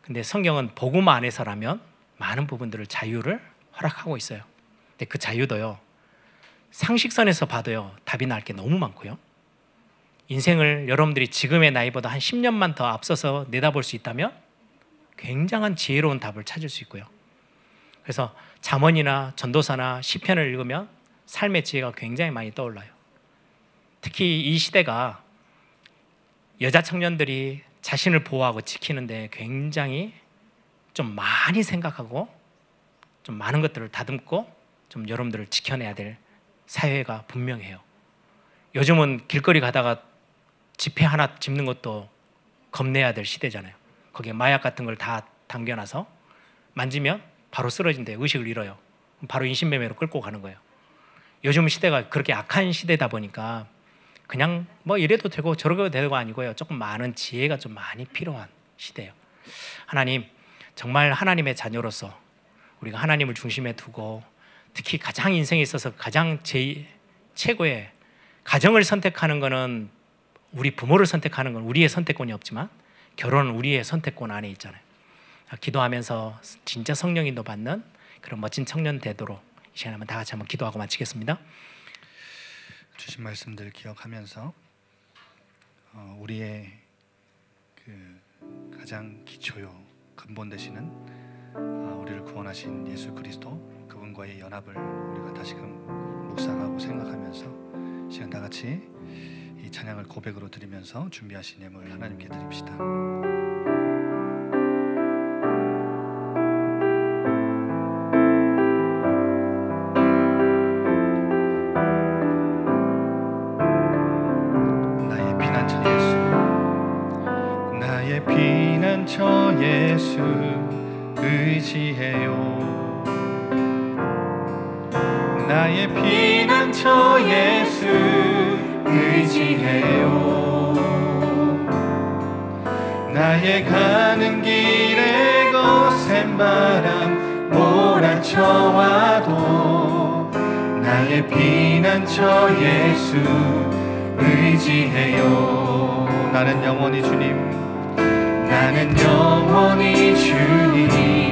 Speaker 1: 근데 성경은 복음 안에서라면 많은 부분들을 자유를 허락하고 있어요. 근데 그 자유도요, 상식선에서 봐도요 답이 나올 게 너무 많고요. 인생을 여러분들이 지금의 나이보다 한 10년만 더 앞서서 내다볼 수 있다면 굉장한 지혜로운 답을 찾을 수 있고요. 그래서 잠언이나 전도서나 시편을 읽으면 삶의 지혜가 굉장히 많이 떠올라요. 특히 이 시대가 여자 청년들이 자신을 보호하고 지키는데 굉장히 좀 많이 생각하고 좀 많은 것들을 다듬고 좀 여러분들을 지켜내야 될 사회가 분명해요. 요즘은 길거리 가다가 지폐 하나 짚는 것도 겁내야 될 시대잖아요. 거기에 마약 같은 걸 다 담겨놔서 만지면 바로 쓰러진대, 의식을 잃어요. 바로 인신매매로 끌고 가는 거예요. 요즘 시대가 그렇게 악한 시대다 보니까 그냥 뭐 이래도 되고 저래도 되고 아니고요. 조금 많은 지혜가 좀 많이 필요한 시대예요. 하나님, 정말 하나님의 자녀로서 우리가 하나님을 중심에 두고 특히 가장 인생에 있어서 가장 최고의 가정을 선택하는 것은 우리 부모를 선택하는 건 우리의 선택권이 없지만 결혼은 우리의 선택권 안에 있잖아요. 기도하면서 진짜 성령 인도 받는 그런 멋진 청년 되도록 이 시간에 한번 다 같이 한번 기도하고 마치겠습니다.
Speaker 2: 주신 말씀들 기억하면서 우리의 그 가장 기초요 근본 되시는 우리를 구원하신 예수 그리스도 그분과의 연합을 우리가 다시금 묵상하고 생각하면서 시간 다 같이 이 찬양을 고백으로 드리면서 준비하신 예물 하나님께 드립시다. 피난처 예수 의지해요. 나의 피난처 예수 의지해요. 나의 가는 길에 거센 바람 몰아쳐와도 나의 피난처 예수 의지해요. 나는 영원히 주님, 나는 영원히 주님